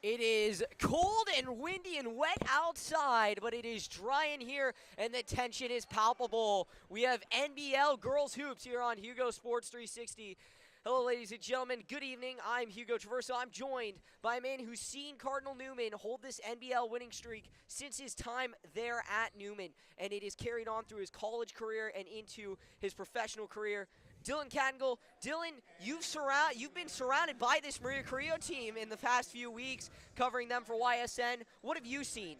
It is cold and windy and wet outside, but it is dry in here, and the tension is palpable. We have NBL Girls Hoops here on Hugo Sports 360. Hello, ladies and gentlemen. Good evening. I'm Hugo Traverso. I'm joined by a man who's seen Cardinal Newman hold this NBL winning streak since his time there at Newman, and it is carried on through his college career and into his professional career. Dylan Cardinal. Dylan, you've been surrounded by this Maria Carrillo team in the past few weeks, covering them for YSN. What have you seen?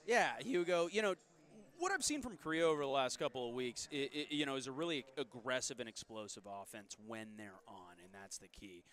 Yeah, Hugo, what I've seen from Carrillo over the last couple of weeks, is a really aggressive and explosive offense when they're on, and that's the key.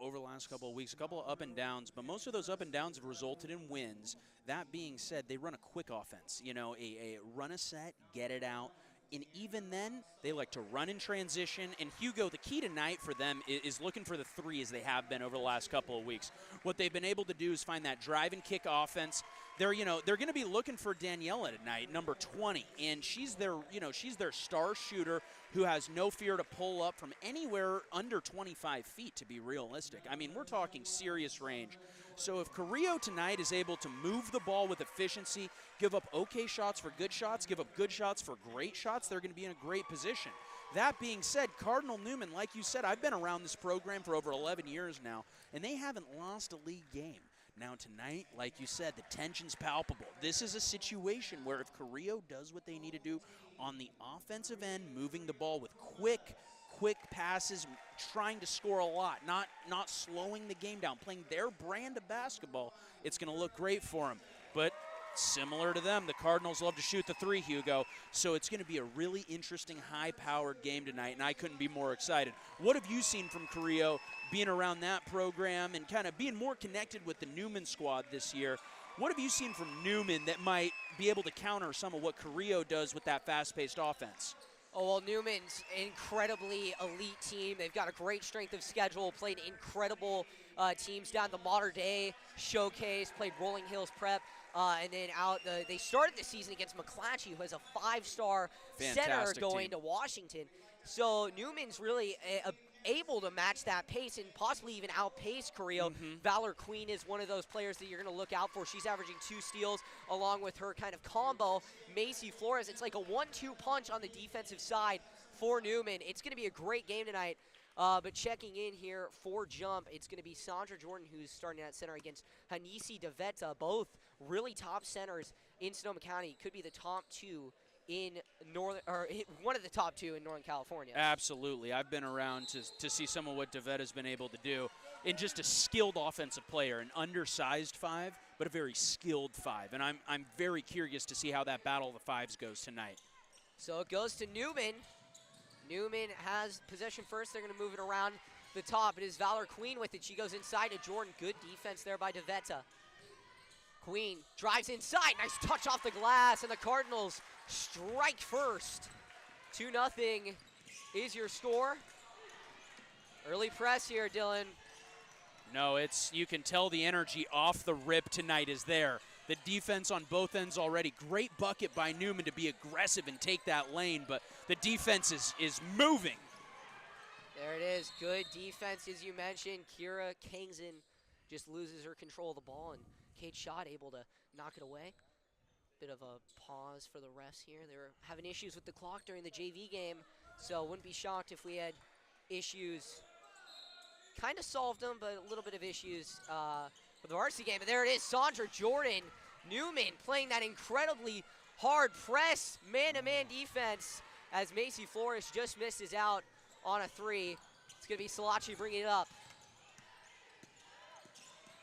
Over the last couple of weeks, a couple of up and downs, but most of those up and downs have resulted in wins. That being said, they run a quick offense, a run a set, get it out. And even then, they like to run in transition. And Hugo, the key tonight for them is looking for the three as they have been over the last couple of weeks. What they've been able to do is find that drive and kick offense. They're going to be looking for Daniela tonight, number 20, and she's their star shooter who has no fear to pull up from anywhere under 25 feet. To be realistic, I mean, we're talking serious range. So if Carrillo tonight is able to move the ball with efficiency, give up okay shots for good shots, give up good shots for great shots, they're going to be in a great position. That being said, Cardinal Newman, like you said, I've been around this program for over 11 years now, and they haven't lost a league game. Now tonight, like you said, the tension's palpable. This is a situation where if Carrillo does what they need to do on the offensive end, moving the ball with quick passes, trying to score a lot, not slowing the game down, playing their brand of basketball, it's going to look great for them. But similar to them, the Cardinals love to shoot the three, Hugo, so it's going to be a really interesting, high-powered game tonight, and I couldn't be more excited. What have you seen from Carrillo being around that program and kind of being more connected with the Newman squad this year? What have you seen from Newman that might be able to counter some of what Carrillo does with that fast-paced offense? Oh, well, Newman's an incredibly elite team. They've got a great strength of schedule, played incredible teams down the Modern Day Showcase, played Rolling Hills Prep, and then they started the season against McClatchy, who has a five-star center going to Washington. So Newman's really able to match that pace and possibly even outpace Carrillo. Valor Queen is one of those players that you're going to look out for. She's averaging 2 steals along with her kind of combo, Macy Flores. It's like a 1-2 punch on the defensive side for Newman. It's going to be a great game tonight. But checking in here for jump, it's going to be Sandra Jordan who's starting at center against Hanisi DeVeta, both really top centers in Sonoma County. Could be the top two in one of the top two in Northern California. Absolutely. I've been around to see some of what DeVeta's been able to do in just a skilled offensive player, an undersized five, but a very skilled five. And I'm very curious to see how that battle of the fives goes tonight. So it goes to Newman. Newman has possession first. They're going to move it around the top. It is Valor Queen with it. She goes inside to Jordan. Good defense there by DeVeta. Queen drives inside. Nice touch off the glass, and the Cardinals strike first. 2-0 is your score. Early press here, Dylan. No, you can tell the energy off the rip tonight is there. The defense on both ends already. Great bucket by Newman to be aggressive and take that lane, but the defense is moving. There it is. Good defense, as you mentioned. Kira Kangson just loses her control of the ball, and Kate Schott able to knock it away. Bit of a pause for the refs here. They were having issues with the clock during the JV game, so wouldn't be shocked if we had issues. Kind of solved them, but a little bit of issues with the varsity game. But there it is, Sandra Jordan. Newman playing that incredibly hard press, man-to-man defense as Macy Flores just misses out on a three. It's going to be Salachi bringing it up.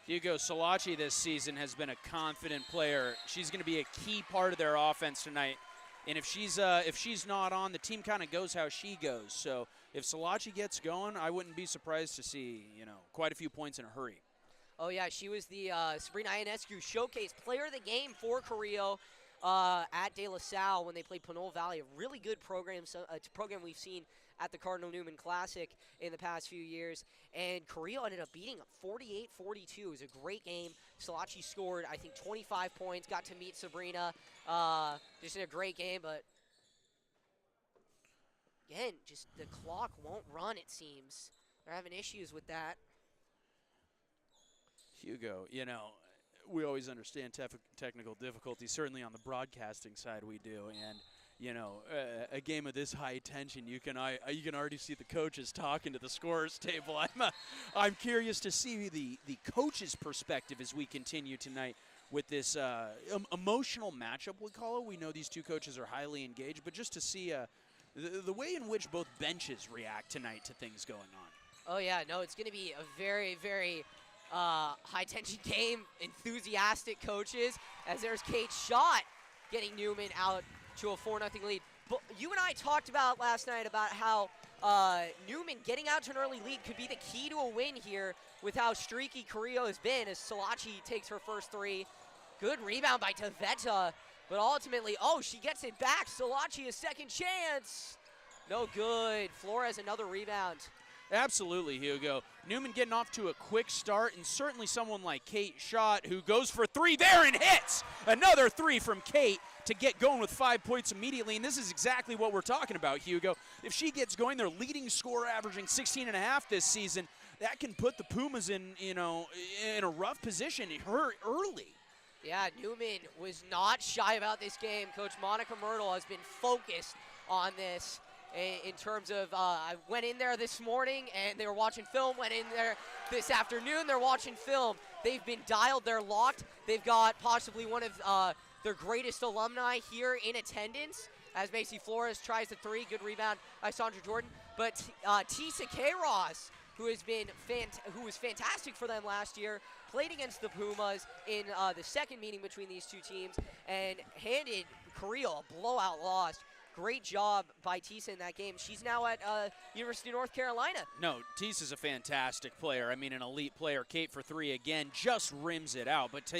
Hugo, Salachi this season has been a confident player. She's going to be a key part of their offense tonight. And if she's not on, the team kind of goes how she goes. So if Salachi gets going, I wouldn't be surprised to see, quite a few points in a hurry. Oh, yeah, she was the Sabrina Ionescu Showcase Player of the Game for Carrillo at De La Salle when they played Pinole Valley. A really good program, a program we've seen at the Cardinal Newman Classic in the past few years. And Carrillo ended up beating 48-42. It was a great game. Salachi scored, I think, 25 points, got to meet Sabrina. Just in a great game, but again, just the clock won't run, it seems. They're having issues with that. Hugo, we always understand technical difficulties. Certainly on the broadcasting side, we do. And a game of this high tension, you can already see the coaches talking to the scorers table. I'm curious to see the coaches' perspective as we continue tonight with this emotional matchup, we call it. We know these two coaches are highly engaged, but just to see the way in which both benches react tonight to things going on. Oh, yeah, no, it's going to be a very, very high-tension game, enthusiastic coaches, as there's Kate's shot getting Newman out to a 4-0 lead. But you and I talked about last night about how Newman getting out to an early lead could be the key to a win here with how streaky Carrillo has been as Salachi takes her first three. Good rebound by Taveta, but ultimately, she gets it back. Salachi a second chance. No good. Flores another rebound. Absolutely, Hugo. Newman getting off to a quick start, and certainly someone like Kate Schott who goes for three there and hits. Another three from Kate to get going with 5 points immediately, and this is exactly what we're talking about, Hugo. If she gets going, their leading scorer averaging 16.5 this season, that can put the Pumas in a rough position early. Yeah, Newman was not shy about this game. Coach Monica Myrtle has been focused on this. In terms of, I went in there this morning and they were watching film, went in there this afternoon, they're watching film. They've been dialed, they're locked. They've got possibly one of their greatest alumni here in attendance as Macy Flores tries the three. Good rebound by Sandra Jordan. But Tisa K-Ross, who was fantastic for them last year, played against the Pumas in the second meeting between these two teams and handed Carrillo a blowout loss. Great job by Tisa in that game. She's now at University of North Carolina. No, Tisa's a fantastic player. I mean, an elite player. Kate for three again, just rims it out. But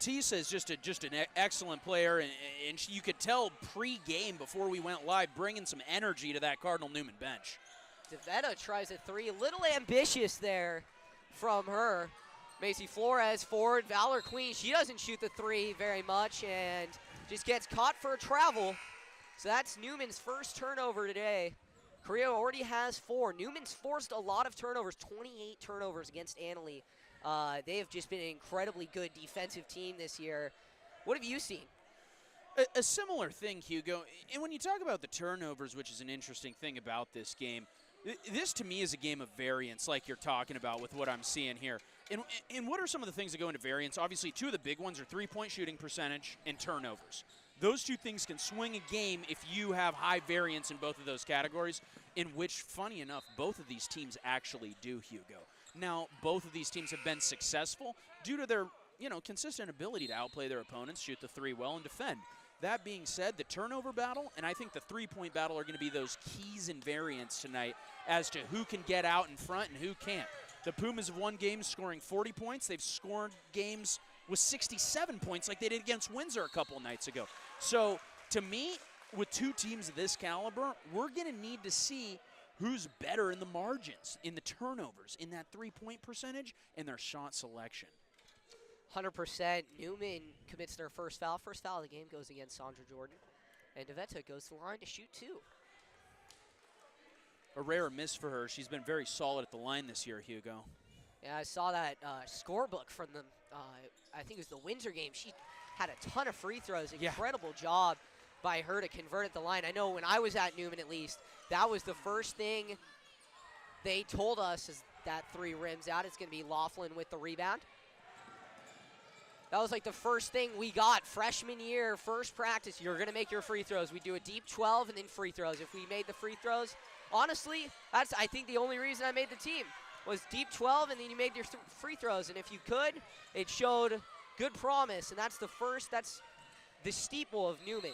Tisa is just an excellent player, and you could tell pre-game before we went live, bringing some energy to that Cardinal Newman bench. Taveta tries a three, a little ambitious there from her. Macy Flores forward, Valor Queen. She doesn't shoot the three very much, and just gets caught for a travel. So that's Newman's first turnover today. Carrillo already has 4. Newman's forced a lot of turnovers, 28 turnovers against Annalee. They have just been an incredibly good defensive team this year. What have you seen? A similar thing, Hugo. And when you talk about the turnovers, which is an interesting thing about this game, this to me is a game of variance like you're talking about with what I'm seeing here. And what are some of the things that go into variance? Obviously, two of the big ones are three-point shooting percentage and turnovers. Those two things can swing a game if you have high variance in both of those categories, in which, funny enough, both of these teams actually do, Hugo. Now, both of these teams have been successful due to their, consistent ability to outplay their opponents, shoot the three well, and defend. That being said, the turnover battle and I think the three-point battle are going to be those keys in variance tonight as to who can get out in front and who can't. The Pumas have won games scoring 40 points. They've scored games with 67 points like they did against Windsor a couple nights ago. So, to me, with two teams of this caliber, we're going to need to see who's better in the margins, in the turnovers, in that three-point percentage, and their shot selection. 100%. Newman commits their first foul. First foul of the game goes against Sandra Jordan. And Taveta goes to the line to shoot 2. A rare miss for her. She's been very solid at the line this year, Hugo. Yeah, I saw that scorebook from the, I think it was the Windsor game. She had a ton of free throws. Incredible job by her to convert at the line. I know when I was at Newman, at least, that was the first thing they told us is that 3 rims out. It's going to be Laughlin with the rebound. That was like the first thing we got freshman year, first practice. You're going to make your free throws. We do a deep 12 and then free throws. If we made the free throws, honestly, that's I think the only reason I made the team was deep 12 and then you made your free throws. And if you could, it showed good promise. And that's the steeple of Newman,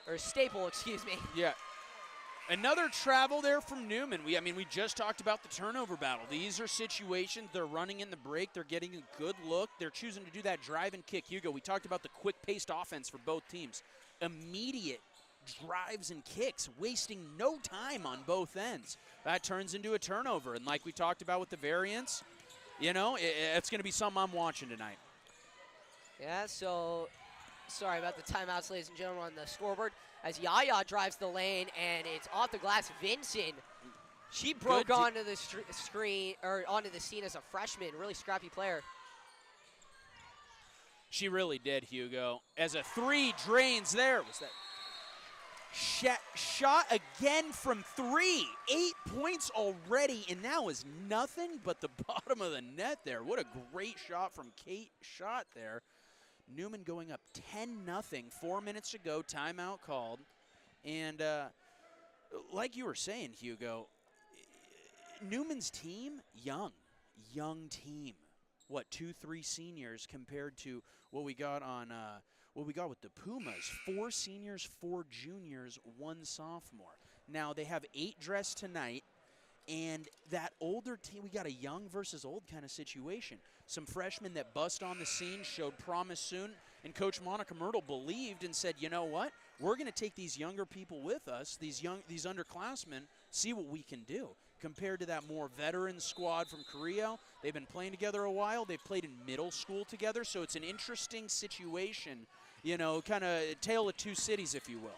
or staple, excuse me. Yeah. Another travel there from Newman. We just talked about the turnover battle. These are situations they're running in the break. They're getting a good look. They're choosing to do that drive and kick. Hugo, we talked about the quick-paced offense for both teams. Immediate drives and kicks, wasting no time on both ends. That turns into a turnover. And like we talked about with the variance, it's going to be something I'm watching tonight. Yeah, so sorry about the timeouts, ladies and gentlemen, on the scoreboard. As Yaya drives the lane, and it's off the glass. Vincent She broke onto the screen or onto the scene as a freshman. Really scrappy player. She really did, Hugo. As a 3 drains there. Was that shot again from 3? 8 points already, and now is nothing but the bottom of the net there. What a great shot from Kate Schott there. Newman going up 10-0, 4 minutes to go, timeout called. And like you were saying, Hugo, Newman's team, young team. What, 2-3 seniors compared to what we got on what we got with the Pumas. 4 seniors, 4 juniors, 1 sophomore. Now they have 8 dressed tonight, and that older team, we got a young versus old kind of situation. Some freshmen that bust on the scene, showed promise soon, and Coach Monica Myrtle believed and said, you know what, we're going to take these younger people with us, these underclassmen, see what we can do. Compared to that more veteran squad from Carrillo, they've been playing together a while. They've played in middle school together, so it's an interesting situation, you know, kind of tale of 2 cities, if you will.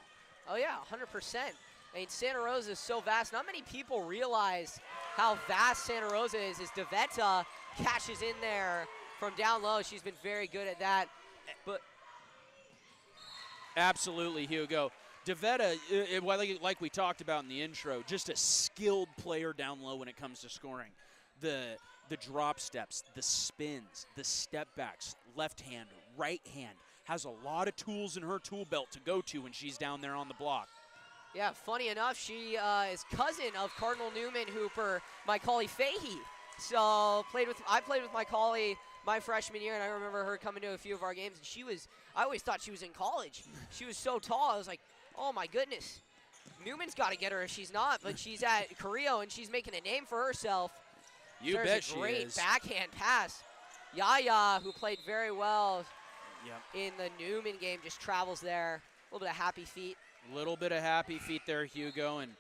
Oh, yeah, 100%. I mean, Santa Rosa is so vast. Not many people realize how vast Santa Rosa is. As DeVetta catches in there from down low. She's been very good at that. But absolutely, Hugo. DeVetta, like we talked about in the intro, just a skilled player down low when it comes to scoring. The drop steps, the spins, the step backs, left hand, right hand, has a lot of tools in her tool belt to go to when she's down there on the block. Yeah, funny enough, she is cousin of Cardinal Newman hooper Macaulay Fahey. So I played with Macaulay my freshman year, and I remember her coming to a few of our games, and I always thought she was in college. She was so tall, I was like, oh my goodness, Newman's got to get her if she's not, but she's at Carrillo and she's making a name for herself. You bet she is. There's a great backhand pass. Yaya, who played very well in the Newman game, just travels there. A little bit of happy feet. A little bit of happy feet there, Hugo, and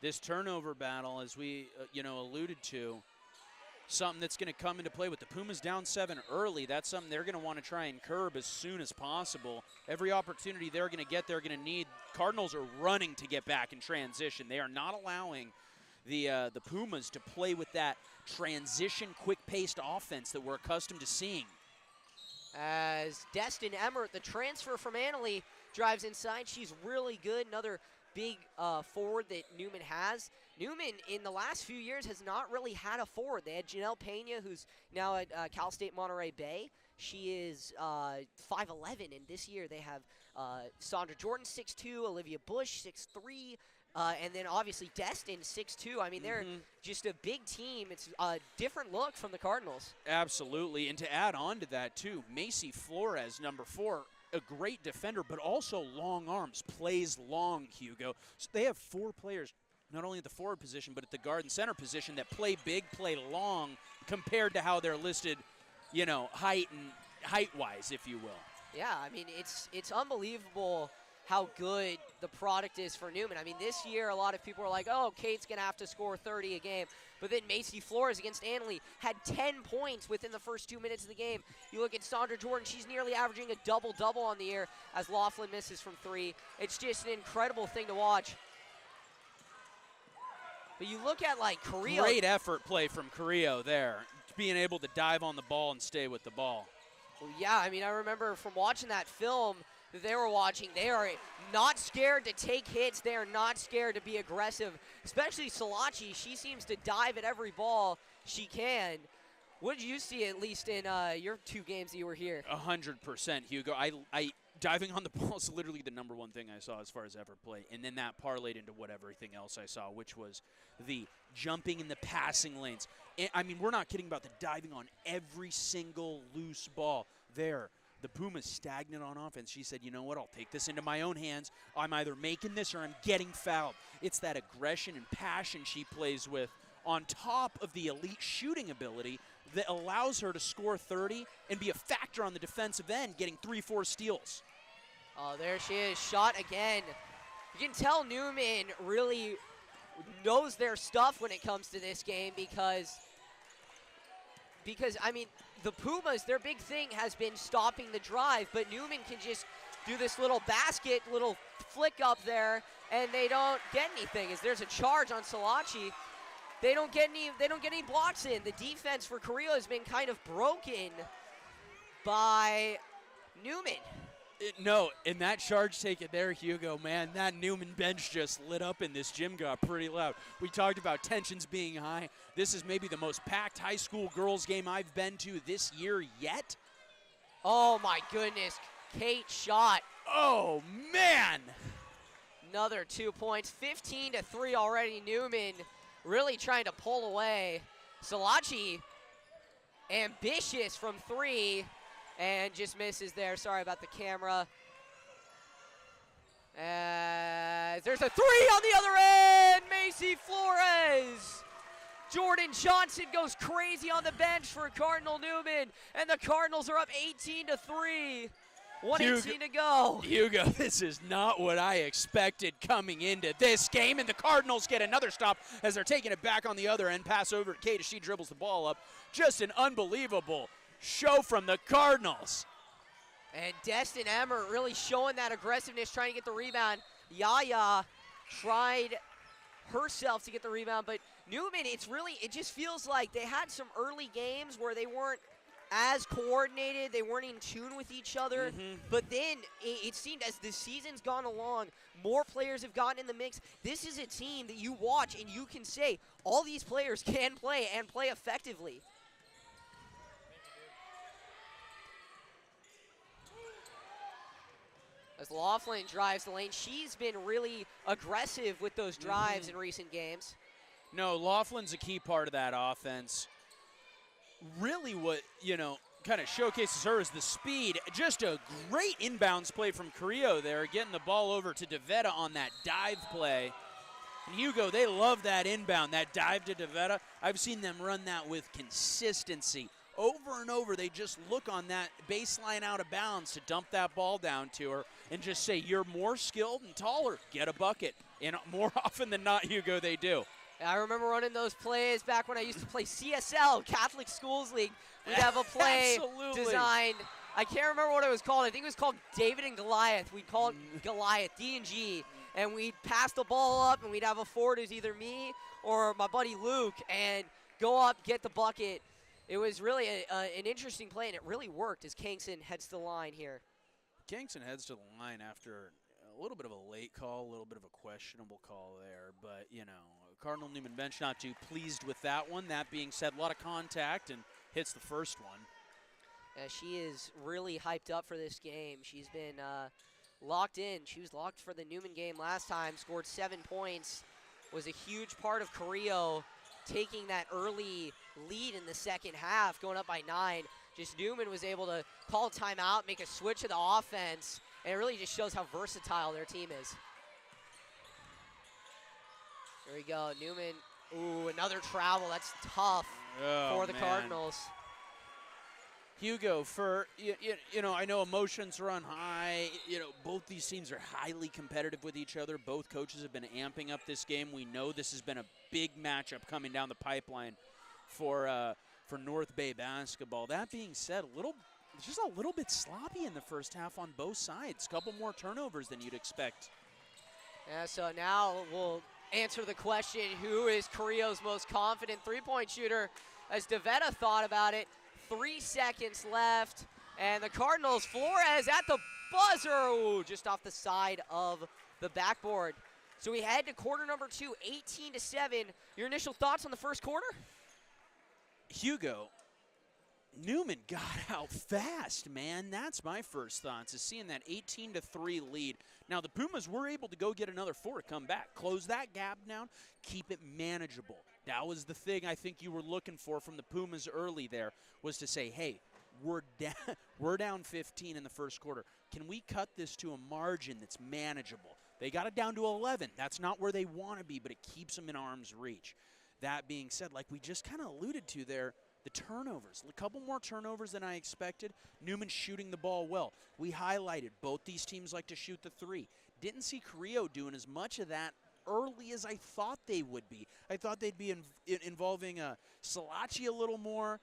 this turnover battle, as we alluded to, something that's going to come into play with the Pumas down 7 early. That's something they're going to want to try and curb as soon as possible. Every opportunity they're going to get, they're going to need. Cardinals are running to get back in transition. They are not allowing the Pumas to play with that transition, quick-paced offense that we're accustomed to seeing. As Destin Emmert, the transfer from Annalee, drives inside. She's really good. Another big forward that Newman has. Newman, in the last few years, has not really had a forward. They had Janelle Pena, who's now at Cal State Monterey Bay. She is 5'11", and this year they have Sandra Jordan, 6'2", Olivia Bush, 6'3", and then obviously Destin, 6'2". I mean, they're just a big team. It's a different look from the Cardinals. Absolutely, and to add on to that, too, Macy Flores, number 4, a great defender, but also long arms, plays long, Hugo. So they have 4 players, not only at the forward position, but at the guard and center position that play big, play long, compared to how they're listed, you know, height-wise, if you will. Yeah, I mean, it's unbelievable how good the product is for Newman. I mean, this year a lot of people are like, oh, Kate's going to have to score 30 a game. But then Macy Flores against Annalee had 10 points within the first 2 minutes of the game. You look at Sandra Jordan, she's nearly averaging a double-double on the year as Laughlin misses from 3. It's just an incredible thing to watch. But you look at, like, Carrillo. Great effort play from Carrillo there, being able to dive on the ball and stay with the ball. Well, yeah, I mean, I remember from watching that film that they were watching, they are not scared to take hits. They are not scared to be aggressive, especially Salachi. She seems to dive at every ball she can. What did you see, at least in your 2 games that you were here? 100%, Hugo. I diving on the ball is literally the number 1 thing I saw as far as ever play, and then that parlayed into everything else I saw, which was the jumping in the passing lanes. I mean, we're not kidding about the diving on every single loose ball there. The Pumas stagnant on offense. She said, you know what, I'll take this into my own hands. I'm either making this or I'm getting fouled. It's that aggression and passion she plays with on top of the elite shooting ability that allows her to score 30 and be a factor on the defensive end, getting 3-4 steals. Oh, there she is, shot again. You can tell Newman really knows their stuff when it comes to this game because I mean, the Pumas, their big thing has been stopping the drive, but Newman can just do this little basket, little flick up there, and they don't get anything as there's a charge on Salachi. they don't get any blocks in. The defense for Carrillo has been kind of broken by Newman. No, and that charge taken there, Hugo, man, that Newman bench just lit up in this gym, got pretty loud. We talked about tensions being high. This is maybe the most packed high school girls game I've been to this year yet. Oh, my goodness. Kate shot. Oh, man. Another 2 points. 15-3 already. Newman really trying to pull away. Salachi, ambitious from 3. And just misses there. Sorry about the camera. There's a 3 on the other end. Macy Flores. Jordan Johnson goes crazy on the bench for Cardinal Newman. And the Cardinals are up 18-3. 1:18 to go. Hugo, this is not what I expected coming into this game. And the Cardinals get another stop as they're taking it back on the other end. Pass over to Kate as she dribbles the ball up. Just an unbelievable show from the Cardinals. And Destin Emmer really showing that aggressiveness, trying to get the rebound. Yaya tried herself to get the rebound, but Newman, it just feels like they had some early games where they weren't as coordinated, they weren't in tune with each other, but then it seemed as the season's gone along, more players have gotten in the mix. This is a team that you watch and you can say, all these players can play and play effectively. As Laughlin drives the lane, she's been really aggressive with those drives in recent games. No, Laughlin's a key part of that offense. Really what, kind of showcases her is the speed. Just a great inbounds play from Carrillo there, getting the ball over to DeVetta on that dive play. And Hugo, they love that inbound, that dive to DeVetta. I've seen them run that with consistency. Over and over, they just look on that baseline out of bounds to dump that ball down to her and just say, you're more skilled and taller, get a bucket. And more often than not, Hugo, they do. I remember running those plays back when I used to play CSL, Catholic Schools League. We'd have a play designed. I can't remember what it was called. I think it was called David and Goliath. We'd call it Goliath, D&G. And we'd pass the ball up, and we'd have a forward who's either me or my buddy Luke, and go up, get the bucket. It was really an interesting play, and it really worked as Kingston heads to the line here. Kingston heads to the line after a little bit of a late call, a little bit of a questionable call there. But, Cardinal Newman bench not too pleased with that one. That being said, a lot of contact and hits the first one. She is really hyped up for this game. She's been locked in. She was locked for the Newman game last time, scored 7 points, was a huge part of Carrillo taking that early lead in the second half, going up by 9. Just Newman was able to call timeout, make a switch of the offense, and it really just shows how versatile their team is. There we go, Newman. Ooh, another travel. That's tough for the Cardinals. Hugo, I know emotions run high. Both these teams are highly competitive with each other. Both coaches have been amping up this game. We know this has been a big matchup coming down the pipeline for North Bay basketball. That being said, just a little bit sloppy in the first half on both sides. A couple more turnovers than you'd expect. Yeah, so now we'll answer the question, who is Carrillo's most confident three-point shooter? As DeVetta thought about it, 3 seconds left, and the Cardinals, Flores at the buzzer, ooh, just off the side of the backboard. So we head to quarter number 2, 18-7. Your initial thoughts on the first quarter? Hugo, Newman got out fast, man. That's my first thoughts, is seeing that 18-3 lead. Now, the Pumas were able to go get another 4 to come back. Close that gap down, keep it manageable. That was the thing I think you were looking for from the Pumas early there, was to say, hey, we're down 15 in the first quarter. Can we cut this to a margin that's manageable? They got it down to 11. That's not where they want to be, but it keeps them in arm's reach. That being said, like we just kind of alluded to there, the turnovers, a couple more turnovers than I expected. Newman shooting the ball well. We highlighted both these teams like to shoot the 3. Didn't see Carrillo doing as much of that early as I thought they would be. I thought they'd be involving Salachi a little more.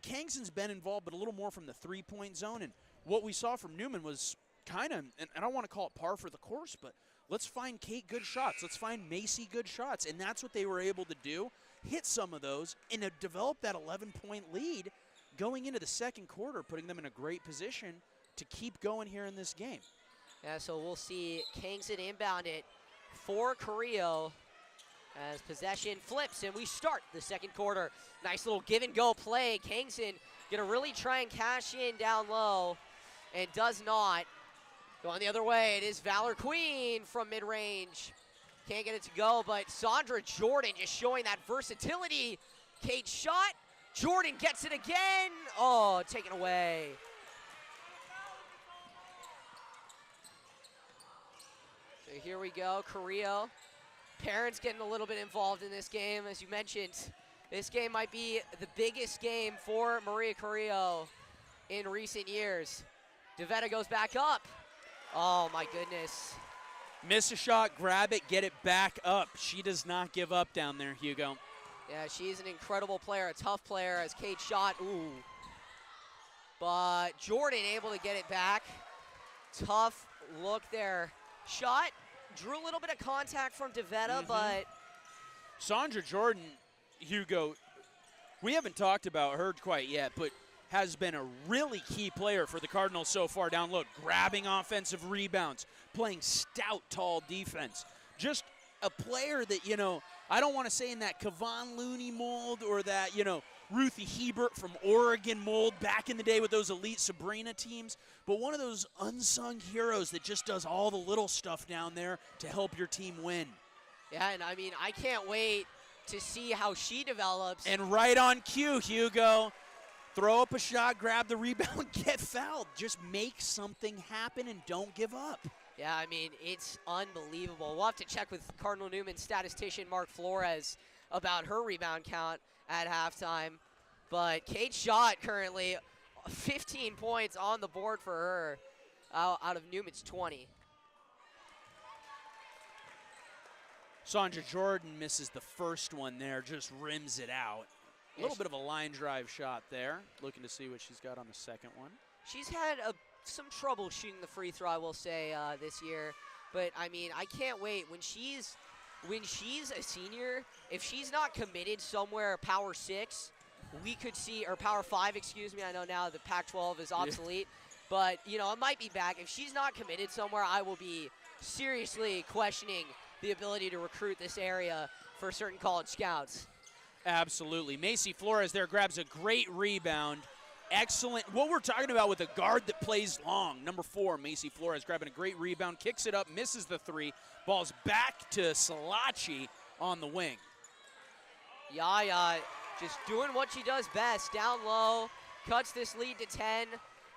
Kingston's been involved, but a little more from the 3-point zone. And what we saw from Newman was kind of, and I don't want to call it par for the course, but let's find Kate good shots. Let's find Macy good shots. And that's what they were able to do, hit some of those, and to develop that 11-point lead going into the second quarter, putting them in a great position to keep going here in this game. Yeah, so we'll see Kingston inbound it for Carrillo as possession flips, and we start the second quarter. Nice little give-and-go play. Kingston going to really try and cash in down low, and does not. Going the other way, it is Valor Queen from mid-range. Can't get it to go, but Sandra Jordan just showing that versatility. Kate shot. Jordan gets it again. Oh, taken away. So here we go, Carrillo. Parents getting a little bit involved in this game. As you mentioned, this game might be the biggest game for Maria Carrillo in recent years. DeVetta goes back up. Oh, my goodness. Miss a shot, grab it, get it back up. She does not give up down there, Hugo. Yeah, she's an incredible player, a tough player as Kate shot. Ooh. But Jordan able to get it back. Tough look there. Shot, drew a little bit of contact from DeVetta, but... Sandra Jordan, Hugo, we haven't talked about her quite yet, but has been a really key player for the Cardinals so far down low, grabbing offensive rebounds, playing stout, tall defense. Just a player that, you know, I don't want to say in that Kevon Looney mold or that, you know, Ruthie Hebert from Oregon mold back in the day with those elite Sabrina teams, but one of those unsung heroes that just does all the little stuff down there to help your team win. Yeah, and I mean, I can't wait to see how she develops. And right on cue, Hugo. Throw up a shot, grab the rebound, get fouled. Just make something happen and don't give up. Yeah, I mean, it's unbelievable. We'll have to check with Cardinal Newman statistician Mark Flores about her rebound count at halftime. But Kate shot currently 15 points on the board for her out of Newman's 20. Sandra Jordan misses the first one there, just rims it out. A little bit of a line drive shot there. Looking to see what she's got on the second one. She's had some trouble shooting the free throw, I will say, this year. But, I mean, I can't wait. When she's a senior, if she's not committed somewhere Power 6, we could see, or Power 5, excuse me. I know now the Pac-12 is obsolete. Yeah. But, you know, it might be back. If she's not committed somewhere, I will be seriously questioning the ability to recruit this area for certain college scouts. Absolutely. Macy Flores there grabs a great rebound. Excellent. What we're talking about with a guard that plays long. Number 4, Macy Flores grabbing a great rebound, kicks it up, misses the 3. Ball's back to Salachi on the wing. Yaya just doing what she does best. Down low, cuts this lead to 10.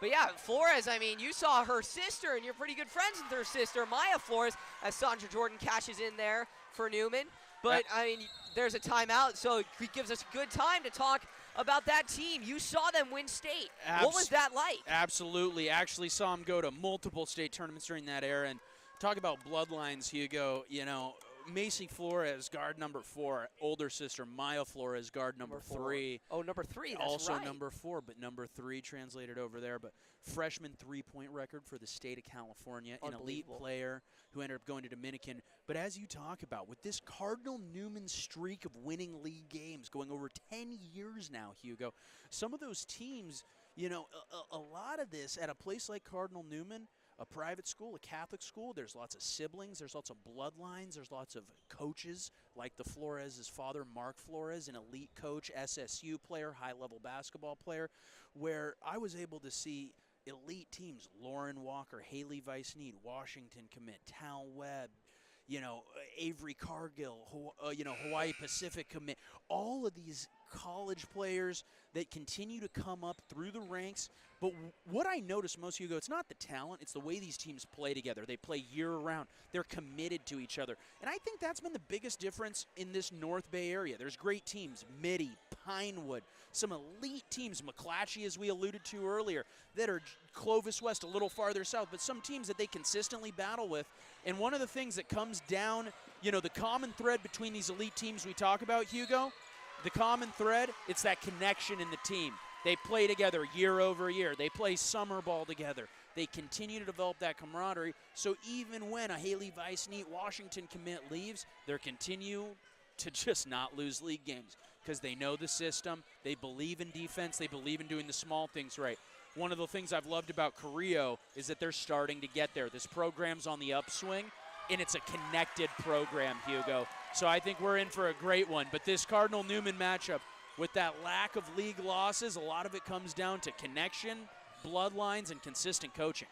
But yeah, Flores, I mean, you saw her sister, and you're pretty good friends with her sister, Maya Flores, as Sandra Jordan cashes in there for Newman. But, I mean, there's a timeout, so it gives us a good time to talk about that team. You saw them win state. What was that like? Absolutely. Actually saw them go to multiple state tournaments during that era. And talk about bloodlines, Hugo. You know, Macy Flores, guard number 4. Older sister Maya Flores, guard number 3. Oh, number 3, that's also right. number 4, but number 3 translated over there. But freshman 3-point record for the state of California. An elite player who ended up going to Dominican. But as you talk about, with this Cardinal Newman streak of winning league games going over 10 years now, Hugo, some of those teams, you know, a lot of this at a place like Cardinal Newman, a private school, a Catholic school, there's lots of siblings, there's lots of bloodlines, there's lots of coaches like the Flores' father, Mark Flores, an elite coach, SSU player, high-level basketball player, where I was able to see elite teams, Lauren Walker, Haley Weissneed, Washington commit, Tal Webb, you know, Avery Cargill, you know, Hawaii Pacific commit, all of these college players that continue to come up through the ranks. But what I notice most, Hugo, it's not the talent, it's the way these teams play together. They play year-round. They're committed to each other. And I think that's been the biggest difference in this North Bay area. There's great teams, Mitty, Pinewood, some elite teams, McClatchy, as we alluded to earlier, that are Clovis West, a little farther south, but some teams that they consistently battle with. And one of the things that comes down, you know, the common thread between these elite teams we talk about, Hugo, the common thread, it's that connection in the team. They play together year over year. They play summer ball together. They continue to develop that camaraderie. So even when a Haley Weiss-Neat Washington commit leaves, they're continue to just not lose league games because they know the system. They believe in defense. They believe in doing the small things right. One of the things I've loved about Carrillo is that they're starting to get there. This program's on the upswing, and it's a connected program, Hugo. So I think we're in for a great one. But this Cardinal-Newman matchup, with that lack of league losses, a lot of it comes down to connection, bloodlines, and consistent coaching.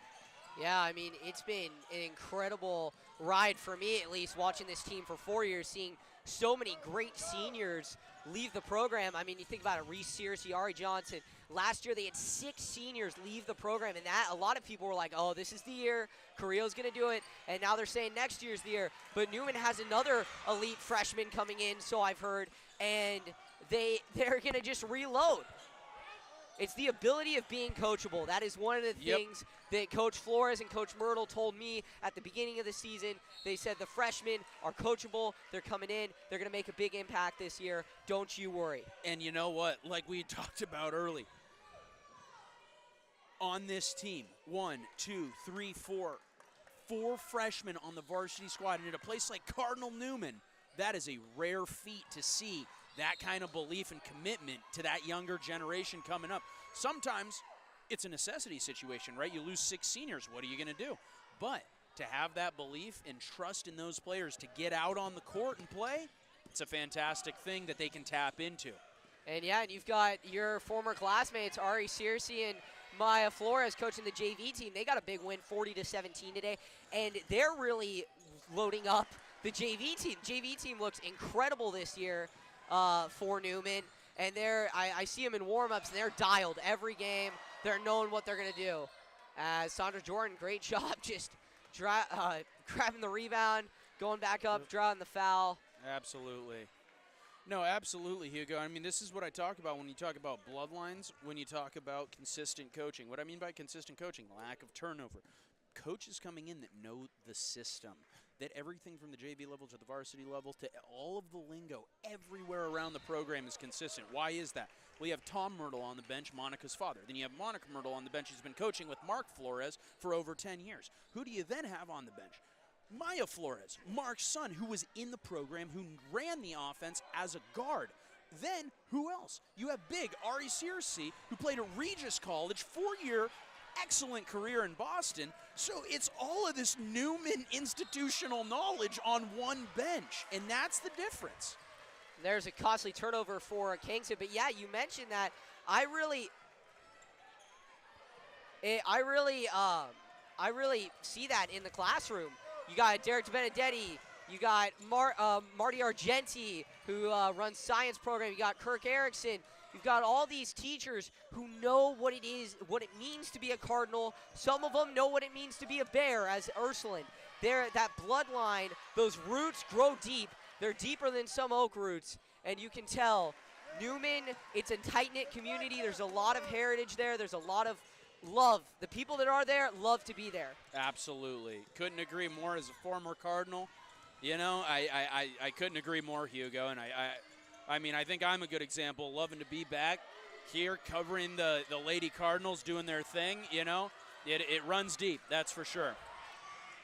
Yeah, I mean, it's been an incredible ride for me, at least, watching this team for 4 years, seeing so many great seniors leave the program. I mean, you think about it, Reese Searcy, Ari Johnson. Last year, they had 6 seniors leave the program, and that a lot of people were like, oh, this is the year, Carrillo's going to do it, and now they're saying next year's the year. But Newman has another elite freshman coming in, so I've heard, and they're going to just reload. It's the ability of being coachable. That is one of the things that Coach Flores and Coach Myrtle told me at the beginning of the season. They said the freshmen are coachable. They're coming in. They're going to make a big impact this year. Don't you worry. And you know what? Like we talked about early, on this team, 1, 2, 3, 4 freshmen on the varsity squad. And at a place like Cardinal-Newman, that is a rare feat to see that kind of belief and commitment to that younger generation coming up. Sometimes it's a necessity situation, right? You lose 6 seniors, what are you going to do? But to have that belief and trust in those players to get out on the court and play, it's a fantastic thing that they can tap into. And yeah, and you've got your former classmates, Ari Searcy and Maya Flores, coaching the JV team. They got a big win, 40-17 today, and they're really loading up the JV team. JV team looks incredible this year for Newman, and I see them in warm-ups, and they're dialed every game. They're knowing what they're going to do. Sandra Jordan, great job, just grabbing the rebound, going back up, drawing the foul. Absolutely. No, absolutely, Hugo. I mean, this is what I talk about when you talk about bloodlines, when you talk about consistent coaching. What I mean by consistent coaching, lack of turnover. Coaches coming in that know the system, that everything from the JV level to the varsity level to all of the lingo everywhere around the program is consistent. Why is that? Well, you have Tom Myrtle on the bench, Monica's father. Then you have Monica Myrtle on the bench, who's been coaching with Mark Flores for over 10 years. Who do you then have on the bench? Maya Flores, Mark's son, who was in the program, who ran the offense as a guard. Then, who else? You have big Ari Searcy, who played at Regis College, 4-year, excellent career in Boston. So it's all of this Newman institutional knowledge on one bench, and that's the difference. There's a costly turnover for Kingston, but yeah, you mentioned that. I really see that in the classroom. You got Derek Benedetti, you got Marty Argenti, who runs science program. You got Kirk Erickson. You've got all these teachers who know what it is, what it means to be a Cardinal. Some of them know what it means to be a Bear, as Ursuline. That bloodline, those roots grow deep. They're deeper than some oak roots, and you can tell. Newman, it's a tight-knit community. There's a lot of heritage there. There's a lot of love. The people that are there love to be there. Absolutely. Couldn't agree more as a former Cardinal. You know, I couldn't agree more, Hugo, and I mean, I think I'm a good example, loving to be back here covering the Lady Cardinals doing their thing, you know. It runs deep, that's for sure.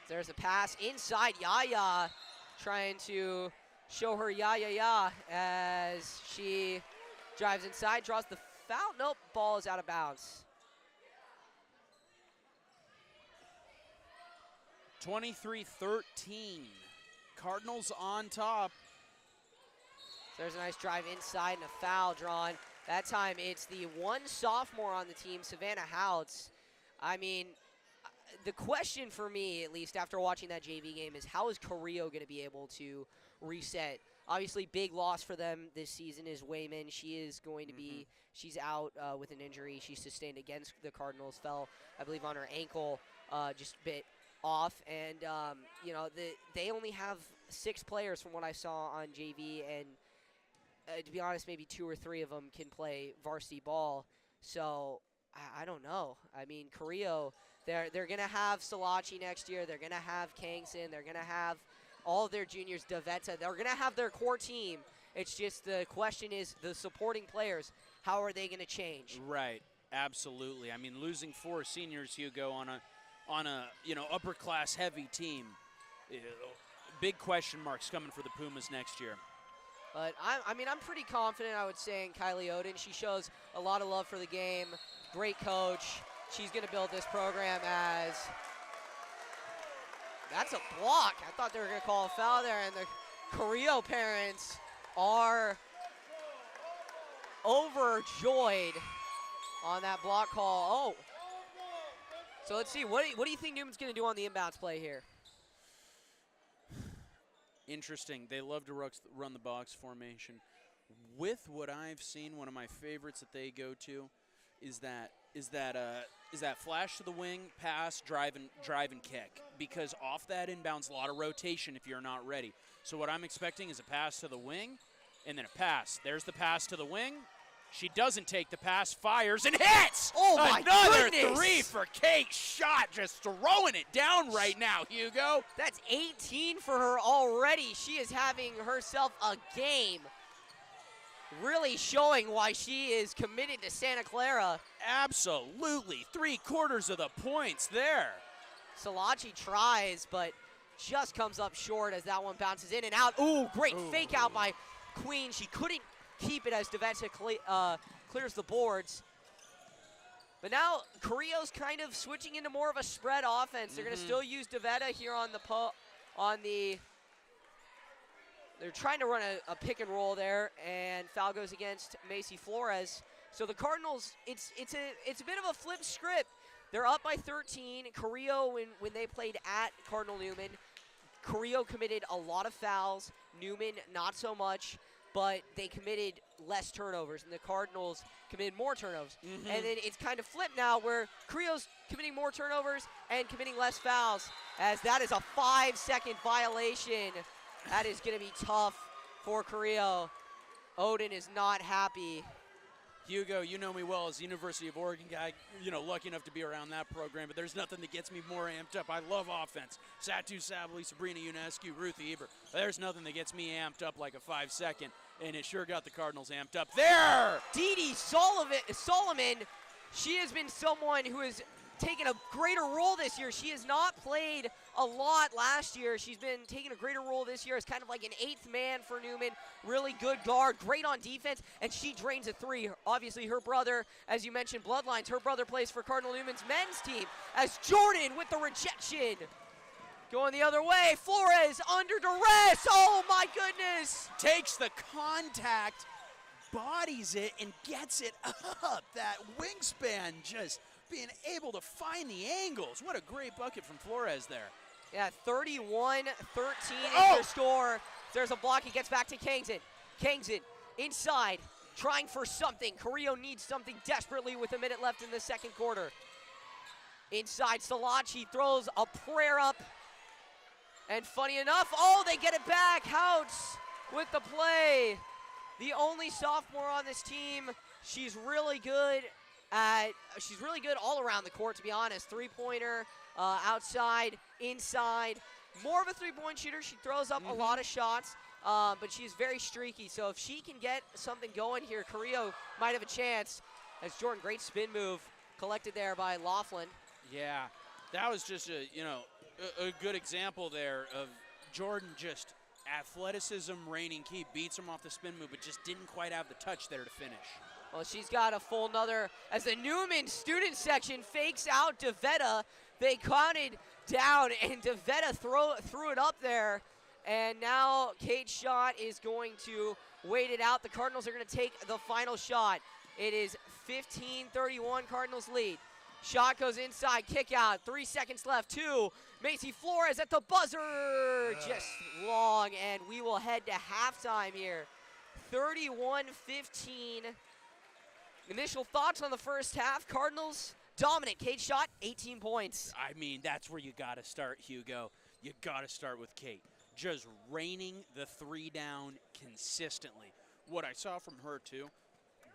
There's a pass inside. Yaya trying to show her ya as she drives inside, draws the foul. Nope, ball is out of bounds. 23-13. Cardinals on top. There's a nice drive inside and a foul drawn. That time it's the one sophomore on the team, Savannah Houts. I mean, the question for me, at least after watching that JV game, is how is Carrillo going to be able to reset? Obviously, big loss for them this season is Wayman. She is going to be, she's out with an injury she sustained against the Cardinals. Fell, I believe, on her ankle, just a bit off. And, you know, they only have 6 players from what I saw on JV, and to be honest, maybe 2 or 3 of them can play varsity ball. So I don't know. I mean, Carrillo, they're going to have Salachi next year. They're going to have Kingston. They're going to have all of their juniors, Davetta. They're going to have their core team. It's just the question is the supporting players, how are they going to change? Right, absolutely. I mean, losing 4 seniors, Hugo, on on a, upper class heavy team. Big question marks coming for the Pumas next year. But I'm pretty confident, I would say, in Kylie Oden. She shows a lot of love for the game. Great coach. She's going to build this program as. That's a block. I thought they were going to call a foul there, and the Carrillo parents are overjoyed on that block call. Oh. So let's see. What do you think Newman's going to do on the inbounds play here? Interesting. They love to run the box formation. With what I've seen, one of my favorites that they go to is that flash to the wing, pass, drive and kick. Because off that inbounds, a lot of rotation if you're not ready. So what I'm expecting is a pass to the wing, and then a pass. There's the pass to the wing. She doesn't take the pass, fires, and hits! Oh, my Another goodness! 3 for Kate Schott, just throwing it down right now, Hugo. That's 18 for her already. She is having herself a game. Really showing why she is committed to Santa Clara. Absolutely. 3/4 of the points there. Salachi tries, but just comes up short as that one bounces in and out. Ooh, great fake out by Queen. She couldn't keep it as Devetta clears the boards. But now Carrillo's kind of switching into more of a spread offense. They're going to still use Devetta here on the they're trying to run a pick and roll there, and foul goes against Macy Flores. So the Cardinals, it's a bit of a flip script. They're up by 13. Carrillo, when they played at Cardinal Newman, Carrillo committed a lot of fouls. Newman, not so much, but they committed less turnovers, and the Cardinals committed more turnovers. And then it's kind of flipped now where Carrillo's committing more turnovers and committing less fouls, as that is a 5-second violation. That is going to be tough for Carrillo. Oden is not happy. Hugo, you know me well as a University of Oregon guy, lucky enough to be around that program, but there's nothing that gets me more amped up. I love offense. Satu Savali, Sabrina Ionescu, Ruthie Eber. There's nothing that gets me amped up like a 5-second, and it sure got the Cardinals amped up. There! Dee Solomon, she has been someone who has taken a greater role this year. She has not played a lot last year. She's been taking a greater role this year as kind of like an 8th man for Newman. Really good guard, great on defense, and she drains a 3. Obviously, her brother, as you mentioned, Bloodlines, her brother plays for Cardinal Newman's men's team, as Jordan with the rejection. Going the other way, Flores under duress. Oh my goodness. Takes the contact, bodies it, and gets it up. That wingspan just being able to find the angles. What a great bucket from Flores there. Yeah, 31-13 is their score. There's a block. He gets back to Kangson. Kangson inside, trying for something. Carrillo needs something desperately with a minute left in the second quarter. Inside, Salachi throws a prayer up. And funny enough, they get it back. Houts with the play. The only sophomore on this team. She's really good all around the court, to be honest. Three-pointer, outside, inside. More of a three-point shooter. She throws up a lot of shots, but she's very streaky. So if she can get something going here, Carrillo might have a chance. As Jordan, great spin move collected there by Laughlin. Yeah, that was just a good example there of Jordan just athleticism reigning key. Beats him off the spin move, but just didn't quite have the touch there to finish. Well, she's got a full nother. As the Newman student section fakes out Devetta, they counted down, and Devetta threw it up there. And now Kate Schott is going to wait it out. The Cardinals are going to take the final shot. It is 15-31 Cardinals lead. Shot goes inside, kick out, 3 seconds left, 2. Macy Flores at the buzzer, just long, and we will head to halftime here. 31-15. Initial thoughts on the first half. Cardinals dominant. Kate Schott, 18 points. I mean, that's where you got to start, Hugo. You got to start with Kate. Just raining the 3 down consistently. What I saw from her, too,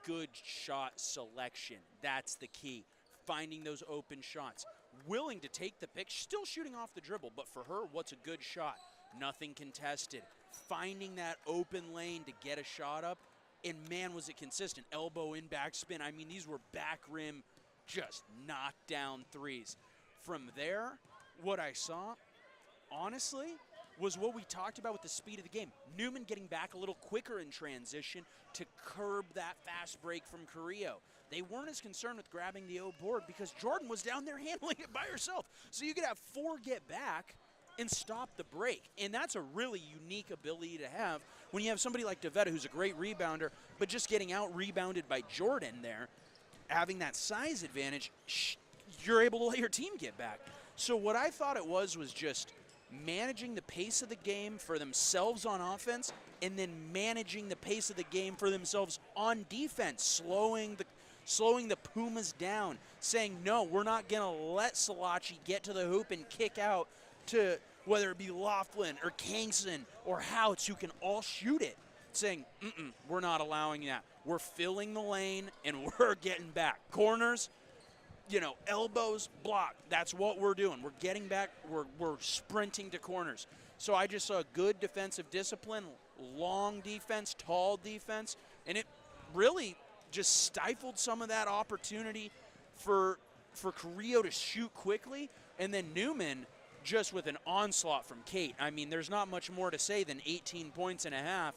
good shot selection. That's the key. Finding those open shots. Willing to take the pick. Still shooting off the dribble, but for her, what's a good shot? Nothing contested. Finding that open lane to get a shot up. And, man, was it consistent. Elbow in, backspin. I mean, these were back rim, just knockdown threes. from there, what I saw, honestly, was what we talked about with the speed of the game. Newman getting back a little quicker in transition to curb that fast break from Carrillo. They weren't as concerned with grabbing the O board because Jordan was down there handling it by herself. So you could have 4 get back and stop the break. And that's a really unique ability to have when you have somebody like DeVetta, who's a great rebounder, but just getting out-rebounded by Jordan there, having that size advantage, you're able to let your team get back. So what I thought it was just managing the pace of the game for themselves on offense and then managing the pace of the game for themselves on defense, slowing the Pumas down, saying, no, we're not going to let Salachi get to the hoop and kick out to whether it be Laughlin or Kingston or Houts, who can all shoot it, saying, we're not allowing that. We're filling the lane, and we're getting back. Corners, elbows, block. That's what we're doing. We're getting back. We're sprinting to corners. So I just saw good defensive discipline, long defense, tall defense, and it really just stifled some of that opportunity for Carrillo to shoot quickly, and then Newman just with an onslaught from Kate. I mean, there's not much more to say than 18 points and a half.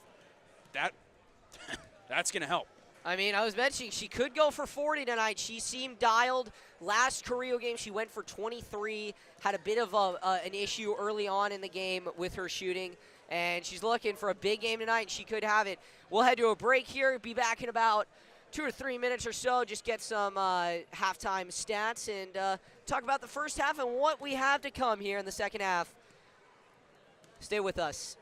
That's going to help. I mean, I was mentioning she could go for 40 tonight. She seemed dialed. Last Carrillo game, she went for 23, had a bit of an issue early on in the game with her shooting, and she's looking for a big game tonight, and she could have it. We'll head to a break here, be back in about 2 or 3 minutes or so, just get some halftime stats and talk about the first half and what we have to come here in the second half. Stay with us.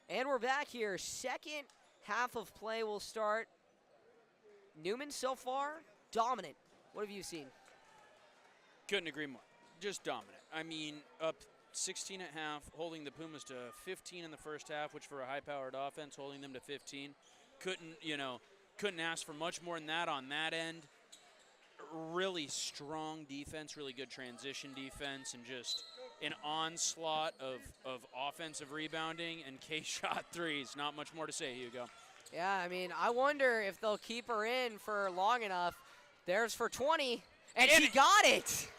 And we're back here. Second half of play will start. Newman so far, dominant. What have you seen? Couldn't agree more. Just dominant. I mean, up 16 at half, holding the Pumas to 15 in the first half, which for a high-powered offense, holding them to 15. Couldn't ask for much more than that on that end. Really strong defense, really good transition defense, and just an onslaught of offensive rebounding and K-shot threes. Not much more to say, Hugo. Yeah, I mean, I wonder if they'll keep her in for long enough. There's for 20, and she got it.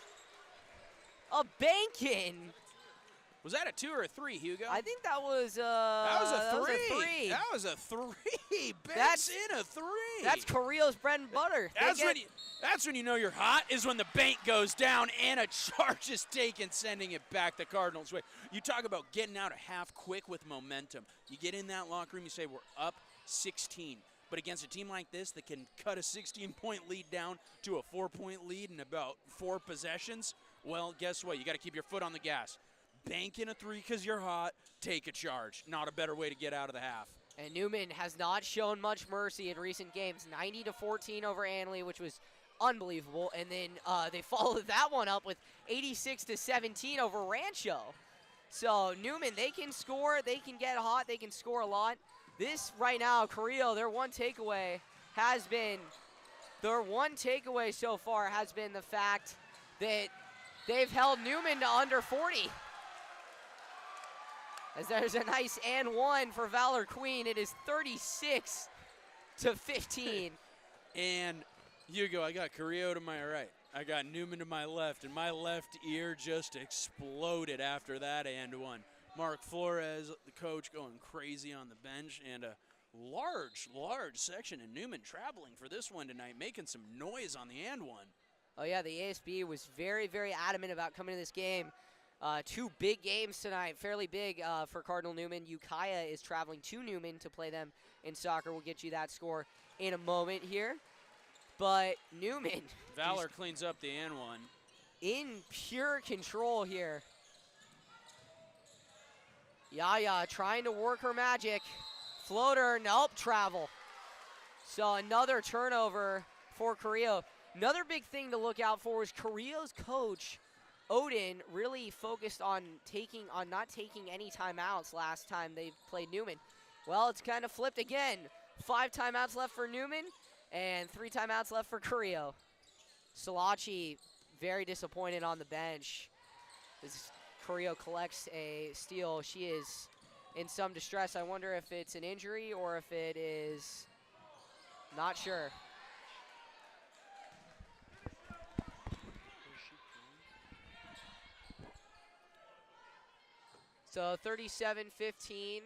A bank-in. Was that a 2 or a 3, Hugo? I think that was that was a 3. That was a 3. That was a 3. Banks in a 3. That's Carrillo's bread and butter. That's when you know you're hot, is when the bank goes down and a charge is taken, sending it back the Cardinals' way. You talk about getting out of half quick with momentum. You get in that locker room, you say, we're up 16. But against a team like this that can cut a 16-point lead down to a 4-point lead in about 4 possessions, well, guess what? You got to keep your foot on the gas. Bank in a 3 because you're hot, take a charge. Not a better way to get out of the half. And Newman has not shown much mercy in recent games. 90-14 over Anley, which was unbelievable. And then they followed that one up with 86-17 over Rancho. So Newman, they can score, they can get hot, they can score a lot. This right now, Carrillo, their one takeaway so far has been the fact that they've held Newman to under 40. As there's a nice and one for Valor Queen. It is 36-15. And Hugo, I got Carrillo to my right. I got Newman to my left, and my left ear just exploded after that and one. Mark Flores, the coach, going crazy on the bench, and a large section in Newman traveling for this one tonight, making some noise on the and one. Oh yeah, the ASB was very, very adamant about coming to this game. 2 big games tonight, fairly big for Cardinal Newman. Ukiah is traveling to Newman to play them in soccer. We'll get you that score in a moment here. But Newman. Valor cleans up the and one. In pure control here. Yaya trying to work her magic. Floater, nope, travel. So another turnover for Carrillo. Another big thing to look out for is Carrillo's coach, Odin, really focused on not taking any timeouts last time they played Newman. Well, it's kind of flipped again. 5 timeouts left for Newman and 3 timeouts left for Carrillo. Salachi very disappointed on the bench. As Carrillo collects a steal, she is in some distress. I wonder if it's an injury or if it is, not sure. So 37-15.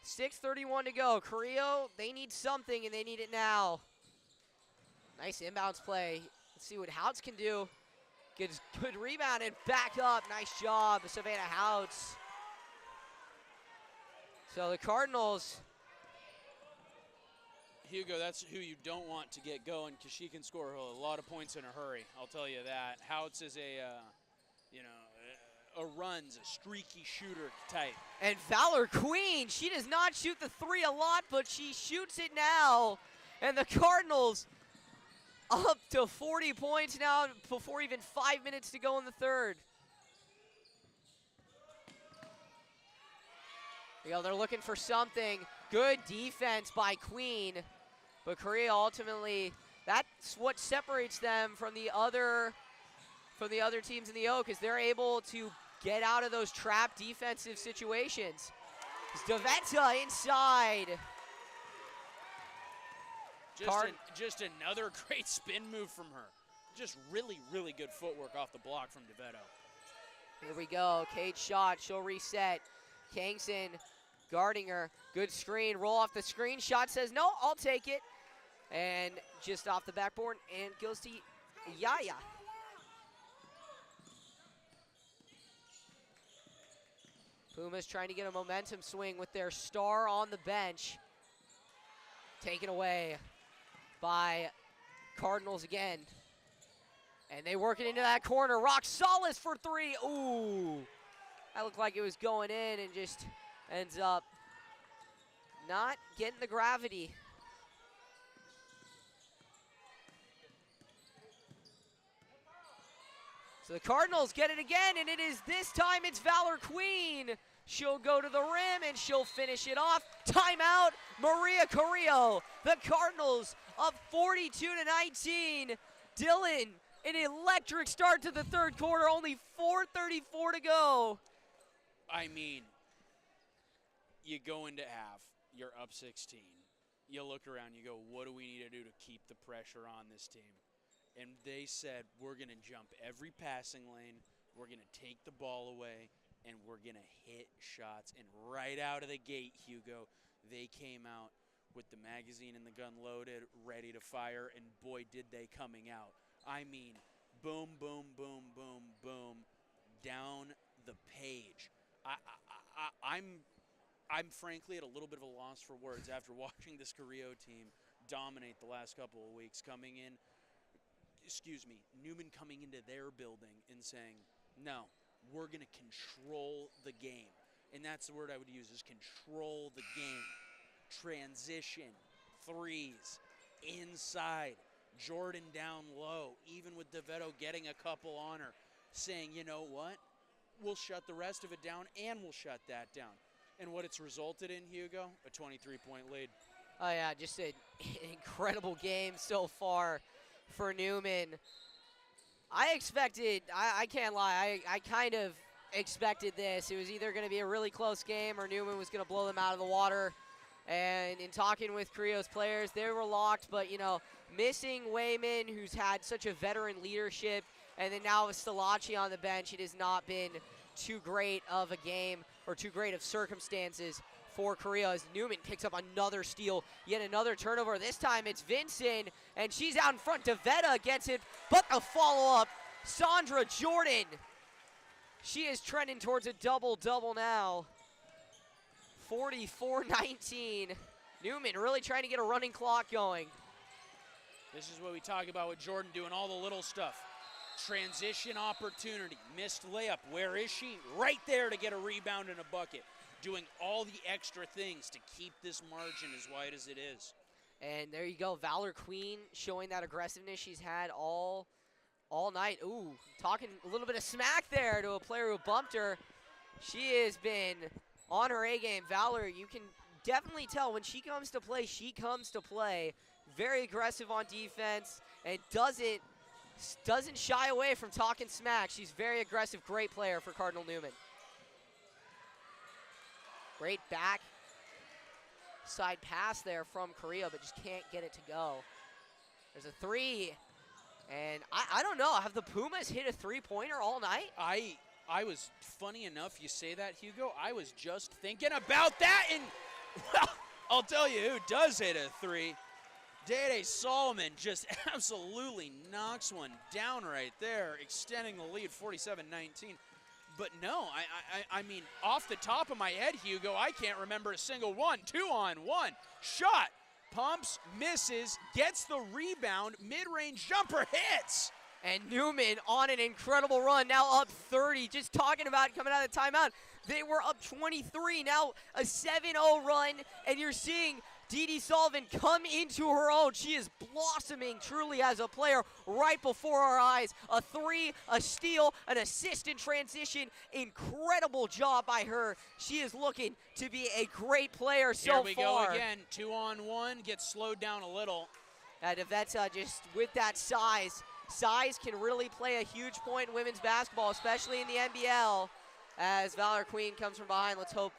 6:31 to go. Carrillo, they need something, and they need it now. Nice inbounds play. Let's see what Houts can do. Gets good rebound and back up. Nice job, Savannah Houts. So the Cardinals. Hugo, that's who you don't want to get going because she can score a lot of points in a hurry. I'll tell you that. Houts is a streaky shooter type. And Valor Queen, she does not shoot the 3 a lot, but she shoots it now. And the Cardinals up to 40 points now before even 5 minutes to go in the third. You know, they're looking for something. Good defense by Queen. But Carrillo ultimately, that's what separates them from the other teams in the Oak, is they're able to get out of those trap defensive situations. Deventa inside. Just another great spin move from her. Just really, really good footwork off the block from DeVetto. Here we go. Kate's shot. She'll reset. Kangson guarding her. Good screen. Roll off the screen. Shot says, no, I'll take it. And just off the backboard and goes to Yaya. Pumas trying to get a momentum swing with their star on the bench. Taken away by Cardinals again. And they work it into that corner. Rock Solis for 3. Ooh. That looked like it was going in and just ends up not getting the gravity. So the Cardinals get it again, and it is this time it's Valor Queen. She'll go to the rim, and she'll finish it off. Timeout, Maria Carrillo. The Cardinals up 42-19. Dylan, an electric start to the third quarter, only 4:34 to go. I mean, you go into half, you're up 16. You look around, you go, what do we need to do to keep the pressure on this team? And they said, we're going to jump every passing lane, we're going to take the ball away, and we're going to hit shots. And right out of the gate, Hugo, they came out with the magazine and the gun loaded, ready to fire, and boy, did they coming out. I mean, boom, boom, boom, boom, boom, down the page. I'm frankly at a little bit of a loss for words after watching this Carrillo team dominate the last couple of weeks, Newman coming into their building and saying, no, we're going to control the game. And that's the word I would use, is control the game. Transition, threes, inside, Jordan down low, even with DeVetto getting a couple on her, saying, you know what, we'll shut the rest of it down, and we'll shut that down. And what it's resulted in, Hugo, a 23-point lead. Oh, yeah, just an incredible game so far for Newman. I expected, I can't lie, I kind of expected this. It was either going to be a really close game or Newman was going to blow them out of the water. And in talking with Carrillo's players, they were locked, but, you know, missing Wayman, who's had such a veteran leadership, and then now with Stellaci on the bench, it has not been too great of a game or too great of circumstances for Carrillo as Newman picks up another steal, yet another turnover. This time it's Vincent, and she's out in front. DeVetta gets it, but the follow-up, Sandra Jordan. She is trending towards a double-double now. 44-19. Newman really trying to get a running clock going. This is what we talk about with Jordan doing all the little stuff. Transition opportunity, missed layup. Where is she? Right there to get a rebound and a bucket. Doing all the extra things to keep this margin as wide as it is. And there you go, Valor Queen showing that aggressiveness she's had all night. Ooh, talking a little bit of smack there to a player who bumped her. She has been on her A game. Valor, you can definitely tell when she comes to play, she comes to play. Very aggressive on defense and doesn't shy away from talking smack. She's very aggressive, great player for Cardinal Newman. Great back side pass there from Carrillo, but just can't get it to go. There's a three, and I don't know, have the Pumas hit a three-pointer all night? I was, funny enough you say that, Hugo, I was just thinking about that, and, well, I'll tell you who does hit a three. Dede Solomon just absolutely knocks one down right there, extending the lead 47-19. But no, I mean, off the top of my head, Hugo, I can't remember a single one. 2-on-1, shot, pumps, misses, gets the rebound, mid-range jumper hits. And Newman on an incredible run, now up 30. Just talking about coming out of the timeout, they were up 23, now a 7-0 run, and you're seeing Dede Sullivan come into her own. She is blossoming truly as a player right before our eyes. A three, a steal, an assist in transition. Incredible job by her. She is looking to be a great player so far. Here we go again, 2-on-1, gets slowed down a little. DeVetta just with that size. Size can really play a huge point in women's basketball, especially in the NBL. As Valor Queen comes from behind, let's hope,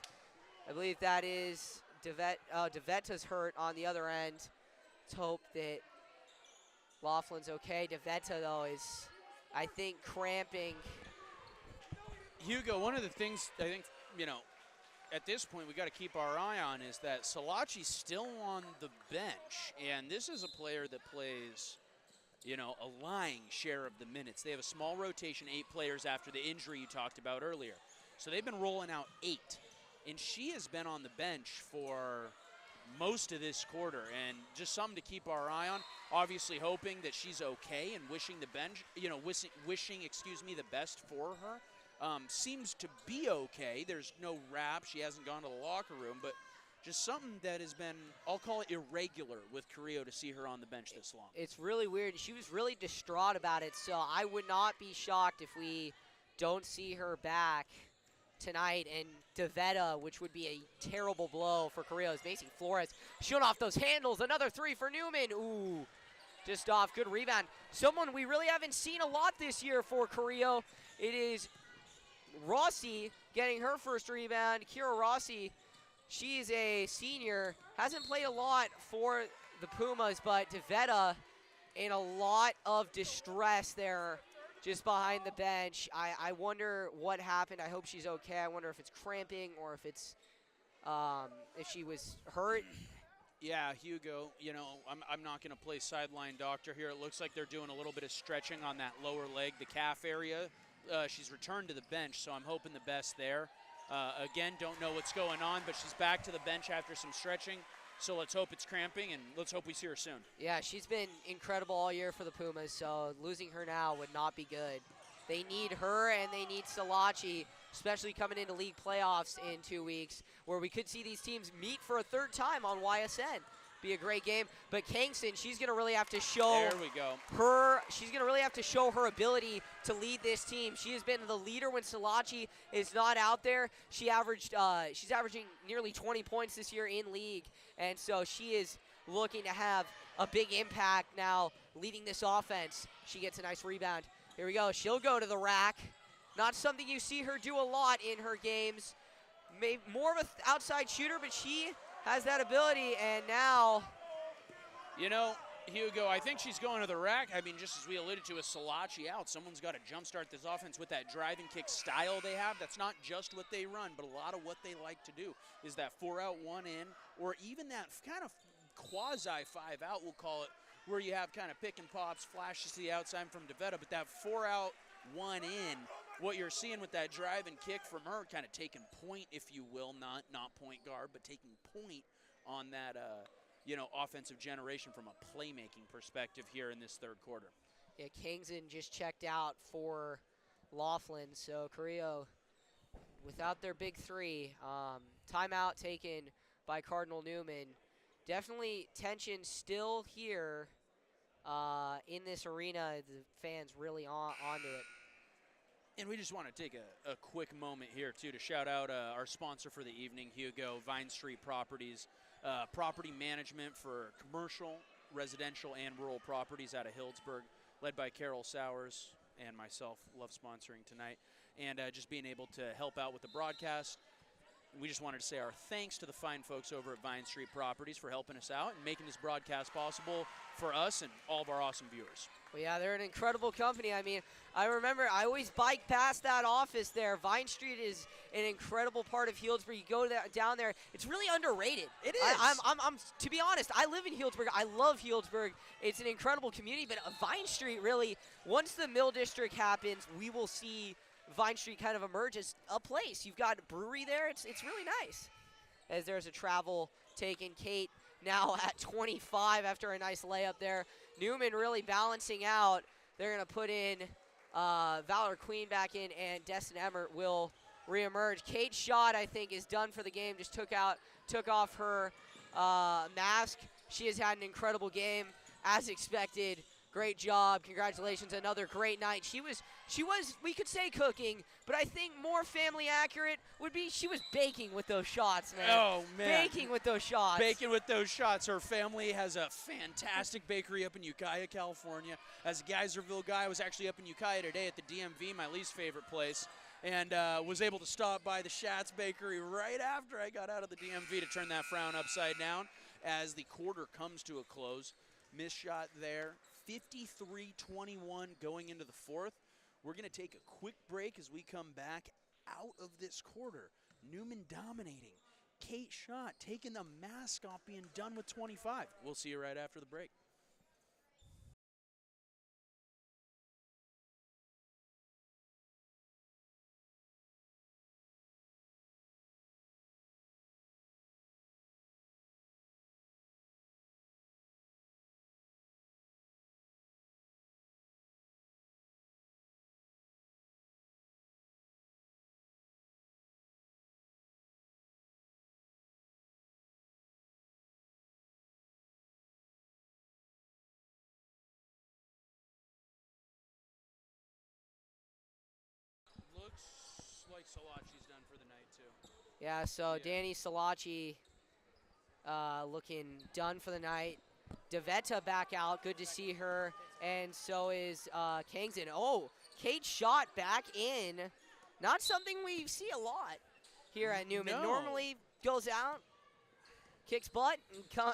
I believe that is DeVetta's hurt on the other end. Let's hope that Laughlin's okay. DeVetta, though, is, I think, cramping. Hugo, one of the things I think, you know, at this point we got to keep our eye on is that Stellaci's still on the bench. And this is a player that plays, you know, a lying share of the minutes. They have a small rotation, 8 players after the injury you talked about earlier. So they've been rolling out 8. And she has been on the bench for most of this quarter, and just something to keep our eye on. Obviously hoping that she's okay and wishing the bench, you know, wishing the best for her. seems to be okay. There's no rap. She hasn't gone to the locker room, but just something that has been, I'll call it irregular with Carrillo to see her on the bench this long. It's really weird. She was really distraught about it, so I would not be shocked if we don't see her back tonight. And DeVetta, which would be a terrible blow for Carrillo, is Macy Flores shooting off those handles. Another three for Newman. Ooh, just off. Good rebound. Someone we really haven't seen a lot this year for Carrillo. It is Rossi getting her first rebound. Kira Rossi, she's a senior, hasn't played a lot for the Pumas, but DeVetta in a lot of distress there just behind the bench. I wonder what happened. I hope she's okay. I wonder if it's cramping or if it's if she was hurt. Yeah, Hugo, you know, I'm not going to play sideline doctor here. It looks like they're doing a little bit of stretching on that lower leg, the calf area. She's returned to the bench, so I'm hoping the best there. Again, don't know what's going on, but she's back to the bench after some stretching. So let's hope it's cramping, and let's hope we see her soon. Yeah, she's been incredible all year for the Pumas, so losing her now would not be good. They need her, and they need Salachi, especially coming into league playoffs in 2 weeks, where we could see these teams meet for a third time on YSN. Be a great game. But Kingston, she's going to really have to show there we go. She's going to really have to show her ability to lead this team. She has been the leader when Salachi is not out there. She's averaging nearly 20 points this year in league, and so she is looking to have a big impact now leading this offense. She gets a nice rebound. Here we go. She'll go to the rack. Not something you see her do a lot in her games. Maybe more of an outside shooter, but she has that ability, and now. You know, Hugo, I think she's going to the rack. I mean, just as we alluded to with Salachi out, someone's got to jumpstart this offense with that driving kick style they have. That's not just what they run, but a lot of what they like to do is that 4-out, 1-in, or even that kind of quasi 5-out, we'll call it, where you have kind of pick and pops, flashes to the outside from DeVetta, but that 4-out, 1-in, what you're seeing with that drive and kick from her, kind of taking point, if you will, not point guard, but taking point on that, offensive generation from a playmaking perspective here in this third quarter. Yeah, Kingston just checked out for Laughlin, so Carrillo without their big three. Timeout taken by Cardinal Newman. Definitely tension still here in this arena. The fans really onto it. And we just want to take a quick moment here, too, to shout out our sponsor for the evening, Hugo, Vine Street Properties. Property management for commercial, residential, and rural properties out of Hillsburg, led by Carol Sowers and myself. Love sponsoring tonight. And just being able to help out with the broadcast. We just wanted to say our thanks to the fine folks over at Vine Street Properties for helping us out and making this broadcast possible for us and all of our awesome viewers. Well, yeah, they're an incredible company. I mean, I remember I always bike past that office there. Vine Street is an incredible part of Healdsburg. You go down there. It's really underrated. It is. I'm to be honest, I live in Healdsburg. I love Healdsburg. It's an incredible community, but Vine Street really, once the Mill District happens, we will see Vine Street kind of emerge as a place. You've got a brewery there. It's really nice. As there's a travel taken. Kate now at 25 after a nice layup there. Newman really balancing out. They're going to put in Valor Queen back in, and Destin Emmert will reemerge. Kate's shot, I think, is done for the game. Just took off her mask. She has had an incredible game, as expected. Great job. Congratulations. Another great night. She was, we could say cooking, but I think more family accurate would be she was baking with those shots, man. Oh, man. Baking with those shots. Baking with those shots. Her family has a fantastic bakery up in Ukiah, California. As a Geyserville guy, I was actually up in Ukiah today at the DMV, my least favorite place, and was able to stop by the Schatz Bakery right after I got out of the DMV to turn that frown upside down as the quarter comes to a close. Missed shot there. 53-21 going into the fourth. We're going to take a quick break as we come back out of this quarter. Newman dominating. Kate Schott taking the mask off, being done with 25. We'll see you right after the break. Salachi's done for the night, too. Yeah, so Yeah. Danny Salachi looking done for the night. Devetta back out. Good to see her. And so is Kangson. Oh, Kate shot back in. Not something we see a lot here at Newman. No. Normally goes out, kicks butt,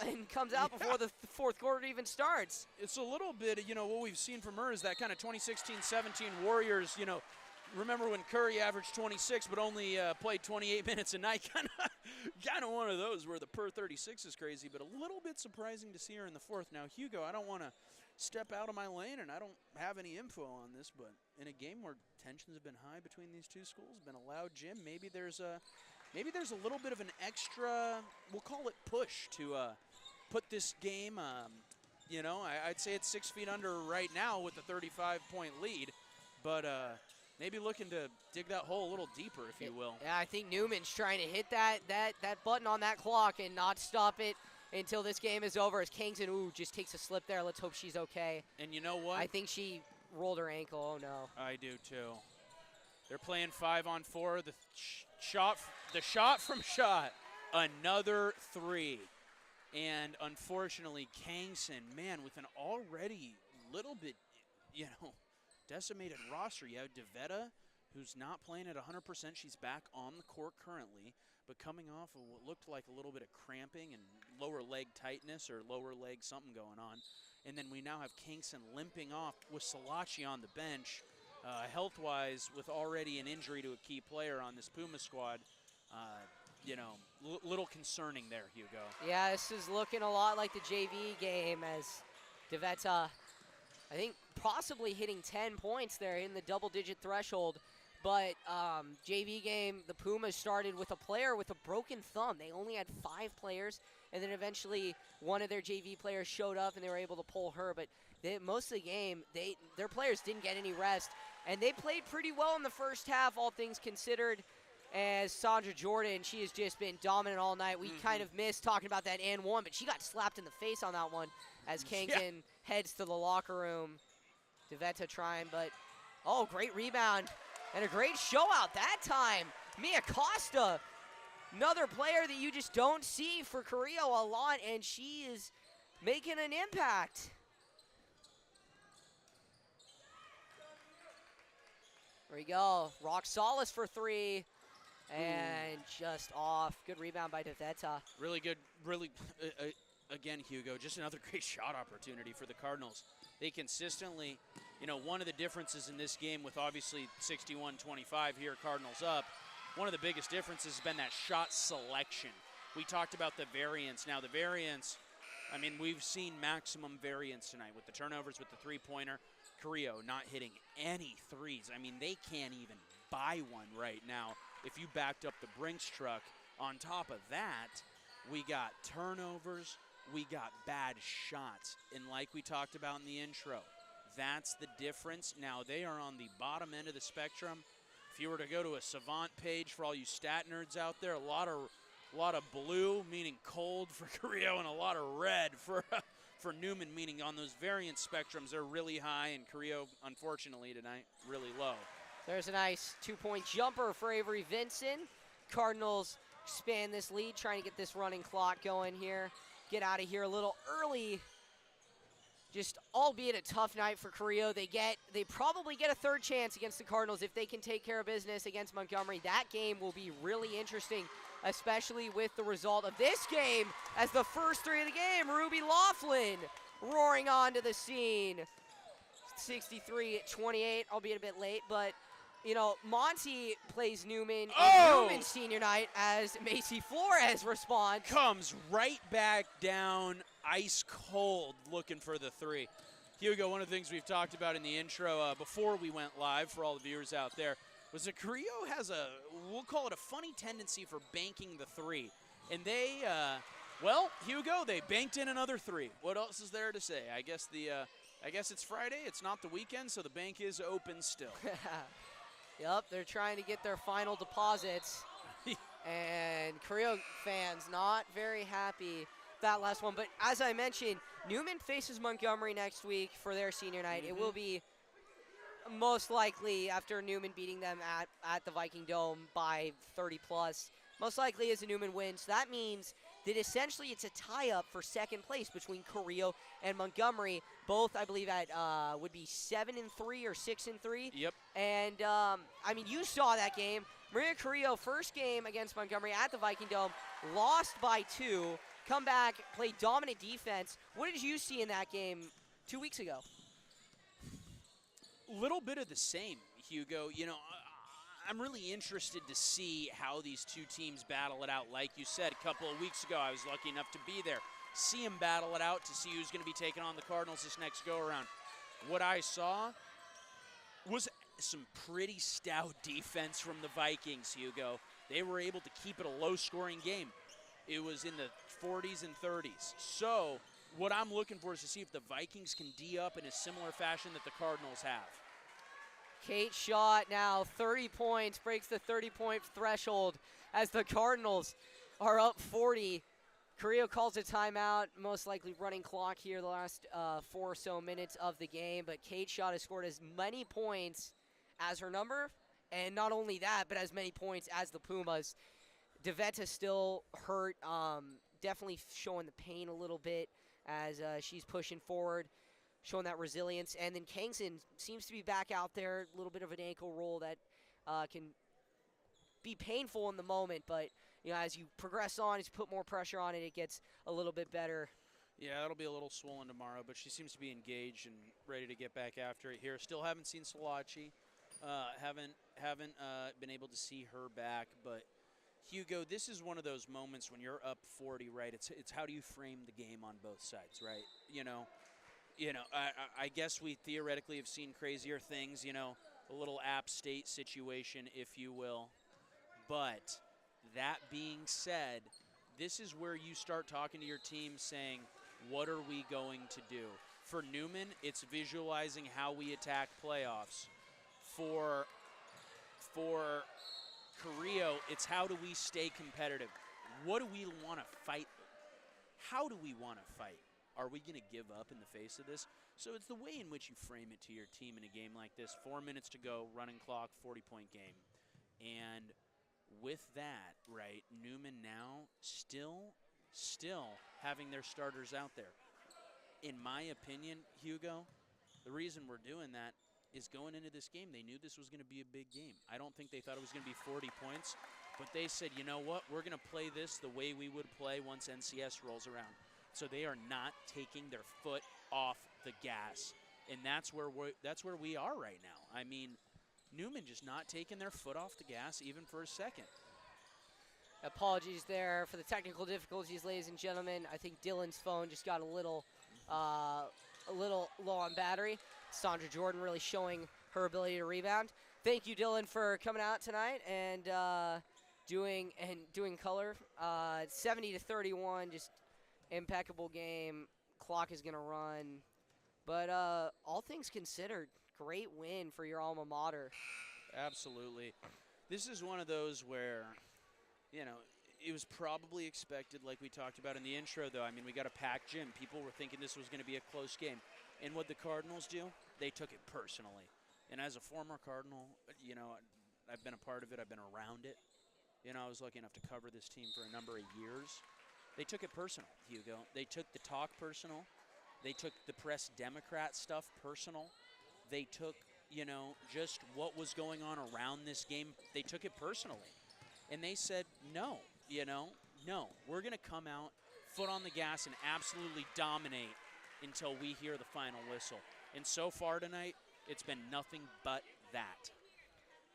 and comes out before the fourth quarter even starts. It's a little bit, what we've seen from her is that kind of 2016-17 Warriors, remember when Curry averaged 26 but only played 28 minutes a night? Kind of one of those where the per 36 is crazy, but a little bit surprising to see her in the fourth. Now, Hugo, I don't want to step out of my lane, and I don't have any info on this, but in a game where tensions have been high between these two schools, been a loud gym, maybe there's a little bit of an extra, we'll call it push to put this game, I'd say it's 6 feet under right now with the 35-point lead, but maybe looking to dig that hole a little deeper, if you will. Yeah, I think Newman's trying to hit that button on that clock and not stop it until this game is over. As Kangson, just takes a slip there. Let's hope she's okay. And you know what? I think she rolled her ankle. Oh, no. I do, too. They're playing 5-on-4. The shot from shot, another three. And unfortunately, Kangson, man, with an already little bit, decimated roster. You have Devetta, who's not playing at 100%. She's back on the court currently, but coming off of what looked like a little bit of cramping and lower leg tightness or lower leg something going on. And then we now have Kangson limping off with Salachi on the bench. Health-wise, with already an injury to a key player on this Puma squad, little concerning there, Hugo. Yeah, this is looking a lot like the JV game as Devetta, I think, possibly hitting 10 points there in the double-digit threshold. But JV game, the Pumas started with a player with a broken thumb. They only had 5 players, and then eventually one of their JV players showed up, and they were able to pull her. But most of the game, their players didn't get any rest, and they played pretty well in the first half, all things considered. As Sandra Jordan, she has just been dominant all night. We kind of missed talking about that and one, but she got slapped in the face on that one as Kangson heads to the locker room. Devetta trying, but, great rebound. And a great show out that time. Mia Costa, another player that you just don't see for Carrillo a lot, and she is making an impact. There we go. Rock Solace for 3. And just off. Good rebound by Devetta. Really good, again, Hugo, just another great shot opportunity for the Cardinals. They consistently, one of the differences in this game with obviously 61-25 here, Cardinals up, one of the biggest differences has been that shot selection. We talked about the variance. Now the variance, we've seen maximum variance tonight with the turnovers, with the three-pointer. Carrillo not hitting any threes. They can't even buy one right now. If you backed up the Brinks truck, on top of that, we got turnovers, we got bad shots. And like we talked about in the intro, that's the difference. Now, they are on the bottom end of the spectrum. If you were to go to a Savant page for all you stat nerds out there, a lot of blue, meaning cold for Carrillo, and a lot of red for Newman, meaning on those variance spectrums, they're really high, and Carrillo, unfortunately, tonight, really low. There's a nice 2-point jumper for Avery Vinson. Cardinals expand this lead, trying to get this running clock going here. Get out of here a little early. Just albeit a tough night for Carrillo. They probably get a third chance against the Cardinals if they can take care of business against Montgomery. That game will be really interesting, especially with the result of this game as the first 3 of the game. Ruby Laughlin roaring onto the scene. 63-28, albeit a bit late, but Monty plays Newman in Newman's senior night as Macy Flores responds. Comes right back down, ice cold, looking for the 3. Hugo, one of the things we've talked about in the intro before we went live for all the viewers out there was that Carrillo has we'll call it a funny tendency for banking the 3. And they, Hugo, they banked in another 3. What else is there to say? I guess it's Friday. It's not the weekend, so the bank is open still. Yep, they're trying to get their final deposits. And Carrillo fans not very happy with that last one. But as I mentioned, Newman faces Montgomery next week for their senior night. It will be most likely after Newman beating them at the Viking Dome by 30 plus. Most likely is a Newman win. So that means that essentially it's a tie-up for second place between Carrillo and Montgomery. Both, I believe, at would be 7-3 or 6-3. Yep. And I mean, you saw that game. Maria Carrillo, first game against Montgomery at the Viking Dome, lost by 2. Come back, play dominant defense. What did you see in that game 2 weeks ago? Little bit of the same, Hugo. You know, I'm really interested to see how these two teams battle it out. Like you said, a couple of weeks ago, I was lucky enough to be there. See them battle it out to see who's going to be taking on the Cardinals this next go-around. What I saw was some pretty stout defense from the Vikings, Hugo. They were able to keep it a low-scoring game. It was in the 40s and 30s. So what I'm looking for is to see if the Vikings can D up in a similar fashion that the Cardinals have. Kate Shaw now 30 points, breaks the 30-point threshold as the Cardinals are up 40. Carrillo calls a timeout, most likely running clock here the last 4 or so minutes of the game. But Kate Shaw has scored as many points as her number, and not only that, but as many points as the Pumas. DeVetta still hurt, definitely showing the pain a little bit as she's pushing forward, showing that resilience. And then Kingston seems to be back out there, a little bit of an ankle roll that can be painful in the moment, but you know, as you progress on, as you put more pressure on it, it gets a little bit better. Yeah, it'll be a little swollen tomorrow, but she seems to be engaged and ready to get back after it here. Still haven't seen Salachi. Haven't been able to see her back, but Hugo, this is one of those moments when you're up 40, right? It's how do you frame the game on both sides, right? You know, I guess we theoretically have seen crazier things, you know, a little App State situation, if you will. But that being said, this is where you start talking to your team saying, what are we going to do? For Newman, it's visualizing how we attack playoffs. For Carrillo, it's how do we stay competitive? What do we want to fight? How do we want to fight? Are we going to give up in the face of this? So it's the way in which you frame it to your team in a game like this. 4 minutes to go, running clock, 40-point game. And with that, right, Newman now still having their starters out there. In my opinion, Hugo, the reason we're doing that is going into this game, they knew this was going to be a big game. I don't think they thought it was going to be 40 points, but they said, you know what, we're going to play this the way we would play once NCS rolls around. So they are not taking their foot off the gas, and that's where we are right now. I mean, Newman just not taking their foot off the gas even for a second. Apologies there for the technical difficulties, ladies and gentlemen. I think Dylan's phone just got a little low on battery. Sandra Jordan really showing her ability to rebound. Thank you, Dylan, for coming out tonight and doing color. 70-31, just impeccable game. Clock is gonna run, but all things considered, great win for your alma mater. Absolutely. This is one of those where, you know, it was probably expected, like we talked about in the intro, though. I mean, we got a packed gym. People were thinking this was going to be a close game. And what the Cardinals do, they took it personally. And as a former Cardinal, you know, I've been a part of it. I've been around it. You know, I was lucky enough to cover this team for a number of years. They took it personal, Hugo. They took the talk personal. They took the press Democrat stuff personal. They took, you know, just what was going on around this game. They took it personally. And they said, no, you know, no. We're going to come out, foot on the gas, and absolutely dominate until we hear the final whistle. And so far tonight, it's been nothing but that.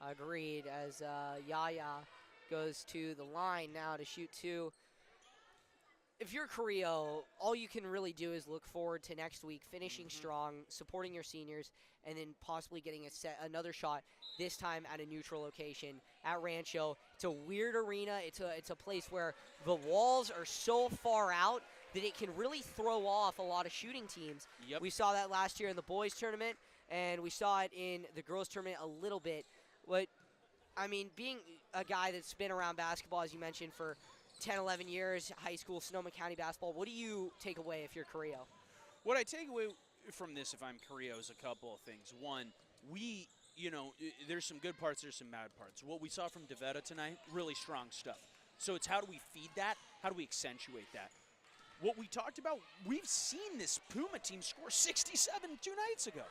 Agreed, as Yaya goes to the line now to shoot two. If you're Carrillo, all you can really do is look forward to next week, finishing strong, supporting your seniors, and then possibly getting another shot, this time at a neutral location at Rancho. It's a weird arena. It's a place where the walls are so far out that it can really throw off a lot of shooting teams. Yep. We saw that last year in the boys tournament, and we saw it in the girls tournament a little bit. But, I mean, being a guy that's been around basketball, as you mentioned, for 10, 11 years, high school, Sonoma County basketball, what do you take away if you're Carrillo? What I take away from this, if I'm Carrillo, is a couple of things. One, there's some good parts, there's some bad parts. What we saw from DeVetta tonight, really strong stuff. So it's how do we feed that? How do we accentuate that? What we talked about, we've seen this Puma team score 67 2 nights ago.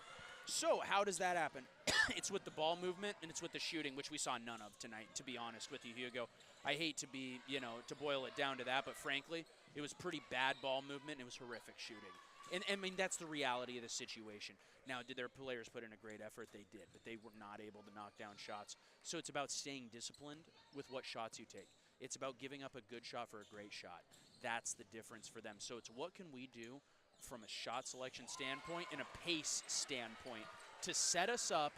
So how does that happen? It's with the ball movement and it's with the shooting, which we saw none of tonight, to be honest with you, Hugo. I hate to be, to boil it down to that, but frankly, it was pretty bad ball movement and it was horrific shooting. And I mean, that's the reality of the situation. Now, did their players put in a great effort? They did, but they were not able to knock down shots. So it's about staying disciplined with what shots you take. It's about giving up a good shot for a great shot. That's the difference for them. So it's what can we do from a shot selection standpoint and a pace standpoint to set us up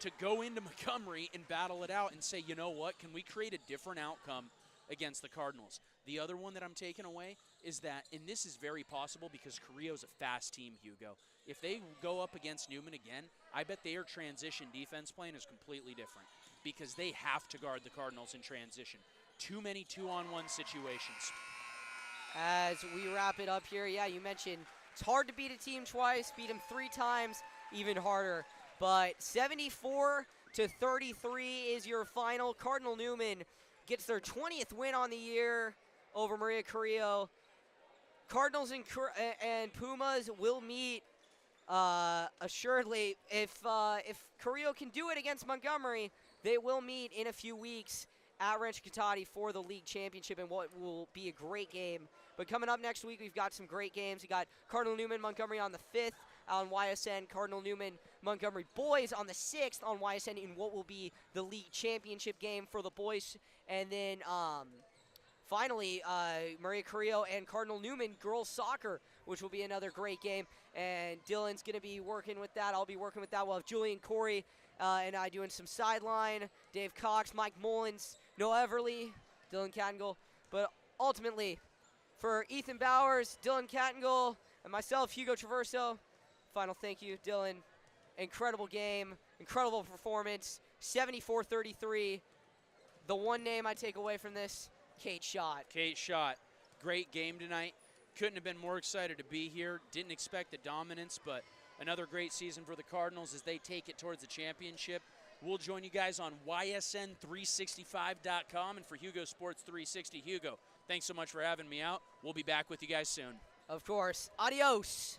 to go into Montgomery and battle it out and say, you know what, can we create a different outcome against the Cardinals? The other one that I'm taking away is that, and this is very possible because Carrillo's a fast team, Hugo. If they go up against Newman again, I bet their transition defense plan is completely different because they have to guard the Cardinals in transition. Too many 2-on-1 situations. As we wrap it up here, yeah, you mentioned it's hard to beat a team twice, beat them 3 times, even harder. But 74-33 is your final. Cardinal Newman gets their 20th win on the year over Maria Carrillo. Cardinals and Pumas will meet assuredly. If Carrillo can do it against Montgomery, they will meet in a few weeks at Rancho Cotati for the league championship in what will be a great game. But coming up next week, we've got some great games. We got Cardinal Newman Montgomery on the 5th on YSN. Cardinal Newman Montgomery boys on the 6th on YSN in what will be the league championship game for the boys. And then finally, Maria Carrillo and Cardinal Newman girls soccer, which will be another great game. And Dylan's going to be working with that. I'll be working with that. We'll have Julian Corey and I doing some sideline. Dave Cox, Mike Mullins, Noah Everly, Dylan Cattingill. But ultimately, for Ethan Bowers, Dylan Cattingill, and myself, Hugo Traverso, final thank you, Dylan. Incredible game, incredible performance, 74-33. The one name I take away from this, Kate Schott. Kate Schott, great game tonight. Couldn't have been more excited to be here. Didn't expect the dominance, but another great season for the Cardinals as they take it towards the championship. We'll join you guys on YSN365.com and for Hugo Sports 360. Hugo, thanks so much for having me out. We'll be back with you guys soon. Of course. Adios.